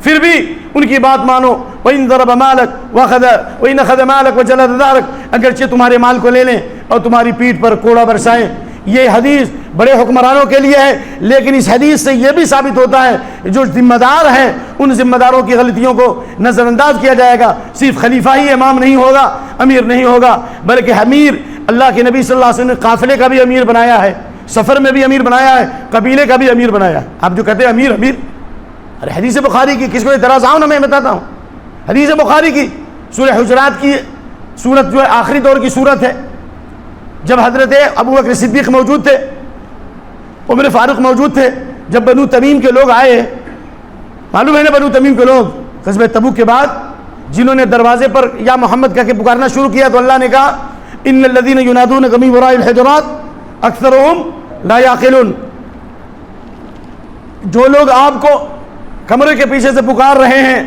پھر بھی ان کی بات مانو۔ وَإِن ضَرَبَ مَالَكَ وَإِنْ أَخَذَ مَالَكَ وَجَلَدَ دَارَكَ، اگرچہ تمہارے مال کو لے لیں اور تمہاری پیٹھ پر کوڑا برسائیں۔ یہ حدیث بڑے حکمرانوں کے لیے ہے، لیکن اس حدیث سے یہ بھی ثابت ہوتا ہے جو ذمہ دار ہیں ان ذمہ داروں کی غلطیوں کو نظر انداز کیا جائے گا۔ صرف خلیفہ ہی امام نہیں ہوگا، امیر نہیں ہوگا، بلکہ امیر اللہ کے نبی صلی اللہ علیہ وسلم نے قافلے کا بھی امیر بنایا ہے، سفر میں بھی امیر بنایا ہے، قبیلے کا بھی امیر بنایا ہے۔ آپ جو کہتے ہیں امیر امیر، ارے حدیث بخاری کی، کس کو اعتراض آؤ نا، میں بتاتا ہوں۔ حدیث بخاری کی سورہ حجرات کی سورت جو ہے آخری دور کی سورت ہے، جب حضرت ابو بکر صدیق موجود تھے، عمر فاروق موجود تھے، جب بنو تمیم کے لوگ آئے، معلوم ہے نا بنو تمیم کے لوگ غزوہ تبوک کے بعد جنہوں نے دروازے پر یا محمد کہہ کے پکارنا شروع کیا، تو اللہ نے کہا ان الذین ینادونک من وراء الحجرات اکثرهم لا یعقلون، جو لوگ آپ کو کمرے کے پیچھے سے پکار رہے ہیں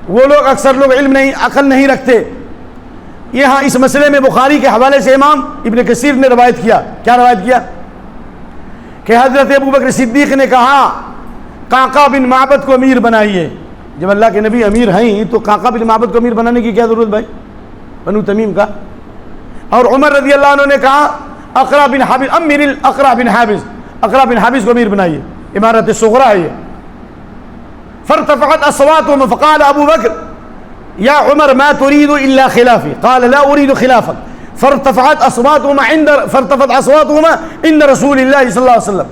وہ لوگ اکثر لوگ علم نہیں، عقل نہیں رکھتے۔ یہاں اس مسئلے میں بخاری کے حوالے سے امام ابن کثیر نے روایت کیا، کیا روایت کیا کہ حضرت ابو بکر صدیق نے کہا قعقاع بن معبد کو امیر بنائیے۔ جب اللہ کے نبی امیر ہیں تو قعقاع بن معبد کو امیر بنانے کی کیا ضرورت بھائی، بنو تمیم کا۔ اور عمر رضی اللہ عنہ نے کہا اقرع بن حابس، امیر الاقرع بن حابس، اقرع بن حابس کو امیر بنائیے، امارت صغرا ہے یہ۔ فارتفعت اصواتهم فقال ابو بکر یا عمر ما تريد الا خلافي، قال لا اريد خلافك، فارتفعت اصواتهما عند رسول اللہ صلی اللہ علیہ وسلم۔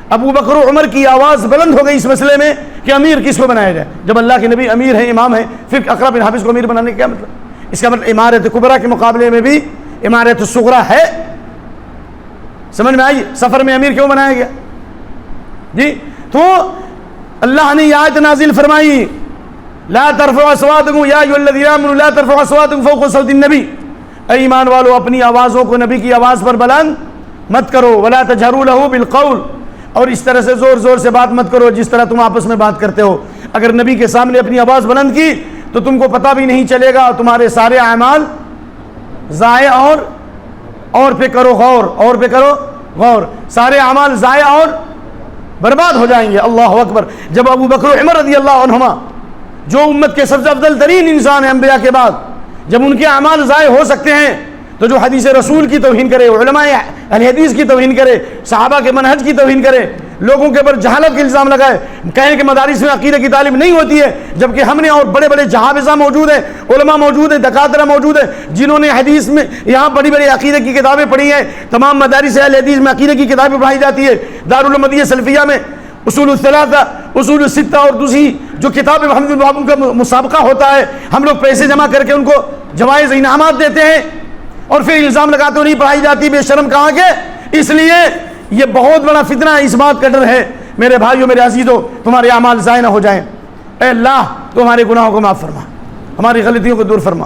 ابو بکر و عمر کی آواز بلند ہو گئی اس مسئلے میں کہ امیر کس کو بنایا جائے۔ جب اللہ کے نبی امیر ہیں، امام ہیں، پھر اقرع بن حابس کو امیر بنانے کا کیا مطلب؟ اس کا مطلب امارت کبریٰ کے مقابلے میں بھی امارت صغریٰ ہے۔ سمجھ میں آئی؟ سفر میں امیر کیوں بنایا گیا؟ جی تو اللہ نے یہ آیت نازل فرمائی لا ترفعوا اصواتکم یا ایھا الذین آمنوا لا ترفعوا اصواتکم فوق صوت النبی، اے ایمان والو اپنی آوازوں کو نبی کی آواز پر بلند مت کرو، ولا تجہروا لہ بالقول، اور اس طرح سے زور زور سے بات مت کرو جس طرح تم آپس میں بات کرتے ہو۔ اگر نبی کے سامنے اپنی آواز بلند کی تو تم کو پتہ بھی نہیں چلے گا، تمہارے سارے اعمال ضائع، اور پہ کرو غور، اور پہ کرو غور، سارے اعمال ضائع برباد ہو جائیں گے۔ اللہ اکبر۔ جب ابو بکر و عمر رضی اللہ عنہما جو امت کے سب سے افضل ترین انسان ہیں انبیاء کے بعد، جب ان کے اعمال ضائع ہو سکتے ہیں تو جو حدیث رسول کی توہین کرے، علماء اہل حدیث کی توہین کرے، صحابہ کے منہج کی توہین کرے، لوگوں کے اوپر جہالت کے الزام لگائے، کہیں کہ مدارس میں عقیدہ کی تعلیم نہیں ہوتی ہے، جبکہ ہم نے اور بڑے بڑے جہابذہ موجود ہیں، علماء موجود ہیں، دکاترہ موجود ہیں، جنہوں نے حدیث میں یہاں بڑی بڑی عقیدہ کی کتابیں پڑھی ہیں۔ تمام مدارس اہل حدیث میں عقیدہ کی کتابیں پڑھائی جاتی ہے۔ دارالمدیہ سلفیہ میں اصول الثلاثہ، اصول الستہ اور دوسری جو کتابیں ان کا مسابقہ ہوتا ہے، ہم لوگ پیسے جمع کر کے ان کو جوائز انعامات دیتے ہیں اور پھر الزام لگاتے ہو نہیں پڑھائی جاتی، بے شرم کہاں کے۔ اس لیے یہ بہت بڑا فتنہ ہے، اس بات کا ڈر ہے میرے بھائیوں میرے عزیزوں تمہارے اعمال ضائع نہ ہو جائیں۔ اے اللہ تو ہمارے گناہوں کو معاف فرما، ہماری غلطیوں کو دور فرما۔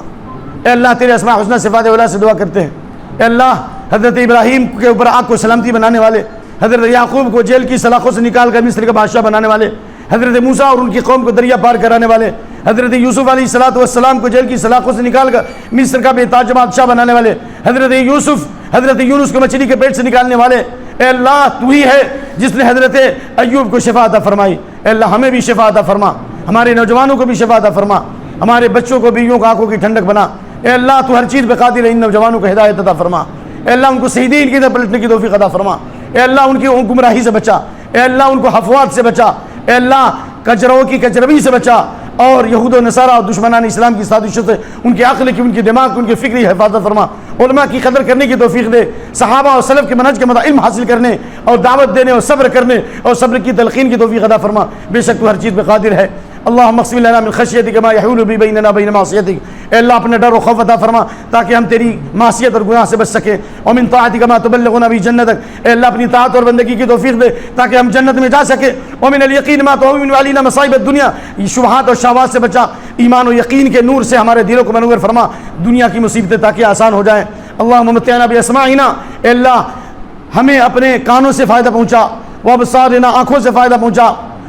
اے اللہ تیرے اسماء حسنی صفات اولا سے دعا کرتے ہیں۔ اے اللہ حضرت ابراہیم کے اوپر آگ کو سلامتی بنانے والے، حضرت یعقوب کو جیل کی سلاخوں سے نکال کر مصر کا بادشاہ بنانے والے، حضرت موسیٰ اور ان کی قوم کو دریا پار کرانے والے، حضرت یوسف علیہ السلام کو جیل کی سلاخوں سے نکال کر مصر کا بے تاج بادشاہ بنانے والے، حضرت یونس کو مچھلی کے پیٹ سے نکالنے والے۔ اے اللہ تو ہی ہے جس نے حضرت ایوب کو شفا عطا فرمائی۔ اے اللہ ہمیں بھی شفا عطا فرما، ہمارے نوجوانوں کو بھی شفا عطا فرما، ہمارے بچوں کو بیویوں کو آنکھوں کی ٹھنڈک بنا۔ اے اللہ تو ہر چیز پہ قادر ہے، ان نوجوانوں کو ہدایت عطا فرما۔ اے اللہ ان کو صحیح دین کی طرف پلٹنے کی توفیق عطا فرما۔ اے اللہ ان کی گمراہی سے بچا، اے اللہ ان کو حفوات سے بچا، اے اللہ کجروں کی کجروی سے بچا، اور یہود و نصارہ اور دشمنان اسلام کی سازشوں سے ان کی عقل کی، ان کی دماغ کی، ان کی فکری حفاظت فرما۔ علماء کی قدر کرنے کی توفیق دے، صحابہ اور سلف کے منہج کے مطابق علم حاصل کرنے اور دعوت دینے اور صبر کرنے اور صبر کی تلقین کی توفیق عطا فرما۔ بے شک تو ہر چیز پہ قادر ہے۔ اللہم اقسم لنا من خشیتک ما یحول بی بیننا وبین معصیتک۔ اے اللہ اپنے ڈر و خوف عطا فرما تاکہ ہم تیری معصیت اور گناہ سے بچ سکیں۔ ومن طاعتک ما تبلغنا بی جنتک۔ اے اللہ اپنی طاعت اور بندگی کی توفیق دے تاکہ ہم جنت میں جا سکیں۔ ومن الیقین ما تهون علینا مصائب الدنیا۔ شبہات اور شہوات سے بچا، ایمان و یقین کے نور سے ہمارے دلوں کو منور فرما، دنیا کی مصیبتیں تاکہ آسان ہو جائیں۔ اللہم متعنا باسماعنا۔ اے اللہ ہمیں اپنے کانوں سے فائدہ پہنچا، وابصارنا آنکھوں سے فائدہ پہنچا،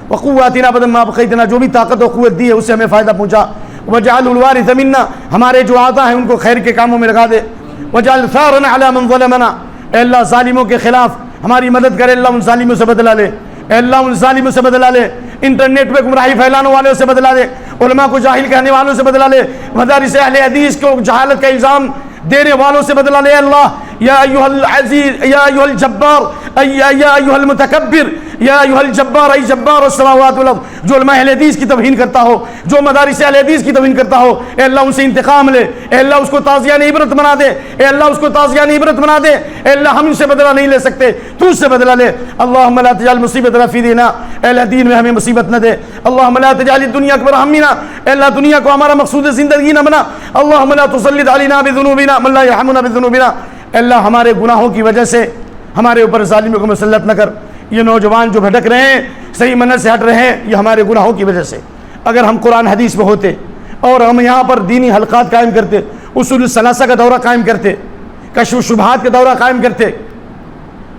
وقواتنا بدن ما بقیتنا جو بھی طاقت و قوت دی ہے اس سے ہمیں فائدہ پہنچا۔ وجعل الوارث منا ہمارے جو آتا ہے ان کو خیر کے کاموں میں لگا دے۔ وجعل ثارنا علی من ظلمنا۔ اے اللہ ظالموں کے خلاف ہماری مدد کرے، اللہ ان ظالموں سے بدلہ لے، اے اللہ ان ظالموں سے بدلہ لے، انٹرنیٹ پہ گمراہی پھیلانے والوں سے بدلہ لے، علماء کو جاہل کہنے والوں سے بدلہ لے، مدارس اہل حدیث کو جہالت کا الزام دینے والوں سے بدلہ لے۔ اللہ یا ایھا العزیز یا ایھا الجبار یا ایھا المتکبر یا ایھا الجبار ای جبار السماوات والارض، جو علماء اہل حدیث کی توہین کرتا ہو، جو مدارس اہل حدیث کی توہین کرتا ہو، اے اللہ ان سے انتقام لے، اے اللہ اس کو تازیانِ عبرت بنا دے، اے اللہ اس کو تازیانِ عبرت بنا دے، اے اللہ ہم ان سے بدلہ نہیں لے سکتے، تو اس سے بدلہ لے۔ اللہم لا تجعل مصیبتنا فی دیننا۔ اے اللہ دین میں ہمیں مصیبت نہ دے۔ اللہم لا تجعل الدنیا اکبر ہمنا۔ اے اللہ دنیا کو ہمارا مقصود زندگی نہ بنا۔ اللہم لا تسلط علینا بذنوبنا من لا یرحمنا بذنوبنا۔ اے اللہ ہمارے گناہوں کی وجہ سے ہمارے اوپر ظالموں کو مسلط نہ کر۔ یہ نوجوان جو بھٹک رہے ہیں، صحیح منہج سے ہٹ رہے ہیں، یہ ہمارے گناہوں کی وجہ سے۔ اگر ہم قرآن حدیث میں ہوتے اور ہم یہاں پر دینی حلقات قائم کرتے، اصول الثلاثہ کا دورہ قائم کرتے، کشف شبہات کا دورہ قائم کرتے،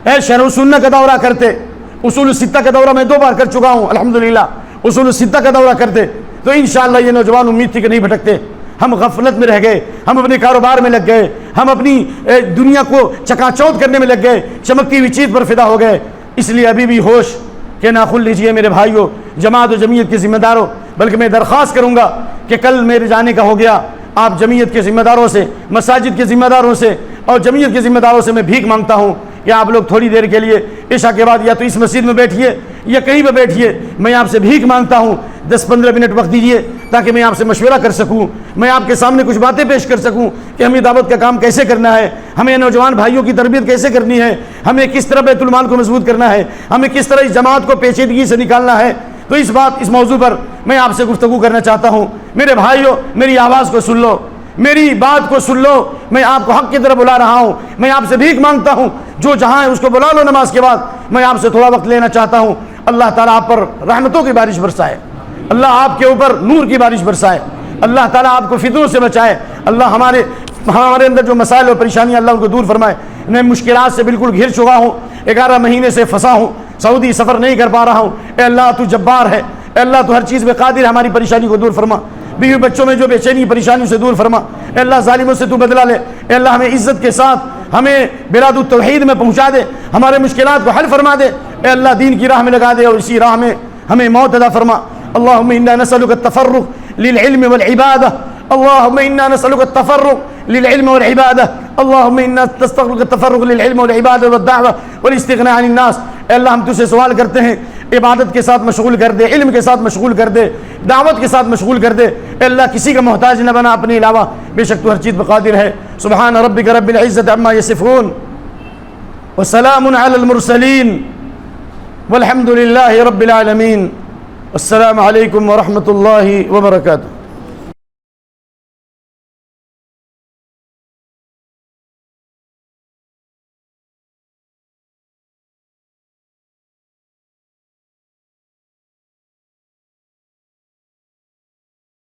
اے شرح السنہ کا دورہ کرتے، اصول الستہ کا دورہ میں 2 بار کر چکا ہوں الحمدللہ، اصول الستہ کا دورہ کرتے تو انشاءاللہ یہ نوجوان امید تھی کہ نہیں بھٹکتے۔ ہم غفلت میں رہ گئے، ہم اپنے کاروبار میں لگ گئے، ہم اپنی دنیا کو چکا چوند کرنے میں لگ گئے، چمکتی ہوئی چیز پر فدا ہو گئے۔ اس لیے ابھی بھی ہوش کے ناخن لیجئے میرے بھائیوں، جماعت و جمعیت کے ذمہ داروں، بلکہ میں درخواست کروں گا کہ کل میرے جانے کا ہو گیا، آپ جمعیت کے ذمہ داروں سے، مساجد کے ذمہ داروں سے اور جمعیت کے ذمہ داروں سے میں بھیک مانگتا ہوں کہ آپ لوگ تھوڑی دیر کے لیے عشاء کے بعد یا تو اس مسجد میں بیٹھیے یا کہیں پہ بیٹھیے، میں آپ سے بھیک مانگتا ہوں 10-15 منٹ وقت دیجیے تاکہ میں آپ سے مشورہ کر سکوں، میں آپ کے سامنے کچھ باتیں پیش کر سکوں کہ ہمیں دعوت کا کام کیسے کرنا ہے، ہمیں نوجوان بھائیوں کی تربیت کیسے کرنی ہے، ہمیں کس طرح بیت المال کو مضبوط کرنا ہے، ہمیں کس طرح اس جماعت کو پیچیدگی سے نکالنا ہے۔ تو اس موضوع پر میں آپ سے گفتگو کرنا چاہتا ہوں۔ میرے بھائیوں میری آواز کو سن لو، میری بات کو سن لو، میں آپ کو حق کی طرف بلا رہا ہوں، میں آپ سے بھیک مانگتا ہوں، جو جہاں ہے اس کو بلا لو نماز کے بعد، میں آپ سے تھوڑا وقت لینا چاہتا ہوں۔ اللہ تعالیٰ آپ پر رحمتوں کی بارش برسائے، اللہ آپ کے اوپر نور کی بارش برسائے، اللہ تعالیٰ آپ کو فتنوں سے بچائے، اللہ ہمارے اندر جو مسائل اور پریشانیاں اللہ ان کو دور فرمائے۔ میں مشکلات سے بالکل گھر چکا ہوں، 11 مہینے سے پھنسا ہوں، سعودی سفر نہیں کر پا رہا ہوں۔ اے اللہ تو جبار ہے، اے اللہ تو ہر چیز میں قادر ہے، ہماری پریشانی کو دور فرما، بیوی بچوں میں جو بے چینی پریشانی سے دور فرما، اے اللہ ظالموں سے تو بدلہ لے، اے اللہ ہمیں عزت کے ساتھ ہمیں بلاد التوحید میں پہنچا دے، ہمارے مشکلات کو حل فرما دے، اے اللہ دین کی راہ میں لگا دے اور اسی راہ میں ہمیں موت عطا فرما. اللهم انا نسألك التفرغ للعلم والعبادة. اللهم انا نسألك التفرغ للعلم والعبادة. اللهم انا نستغفرك التفرغ للعلم والعبادة والدعوة والاستغناء عن الناس. اے اللہ ہم تجھ سے سوال کرتے ہیں عبادت کے ساتھ مشغول کر دے, علم کے ساتھ مشغول کر دے, دعوت کے ساتھ مشغول کر دے. اے اللہ کسی کا محتاج نہ بنا اپنے علاوہ, بے شک تو ہر چیز پہ قادر ہے. سبحان ربک رب العزة عما یصفون وسلام علی المرسلین والحمد للہ رب العالمین. السلام علیکم ورحمۃ اللہ وبرکاتہ.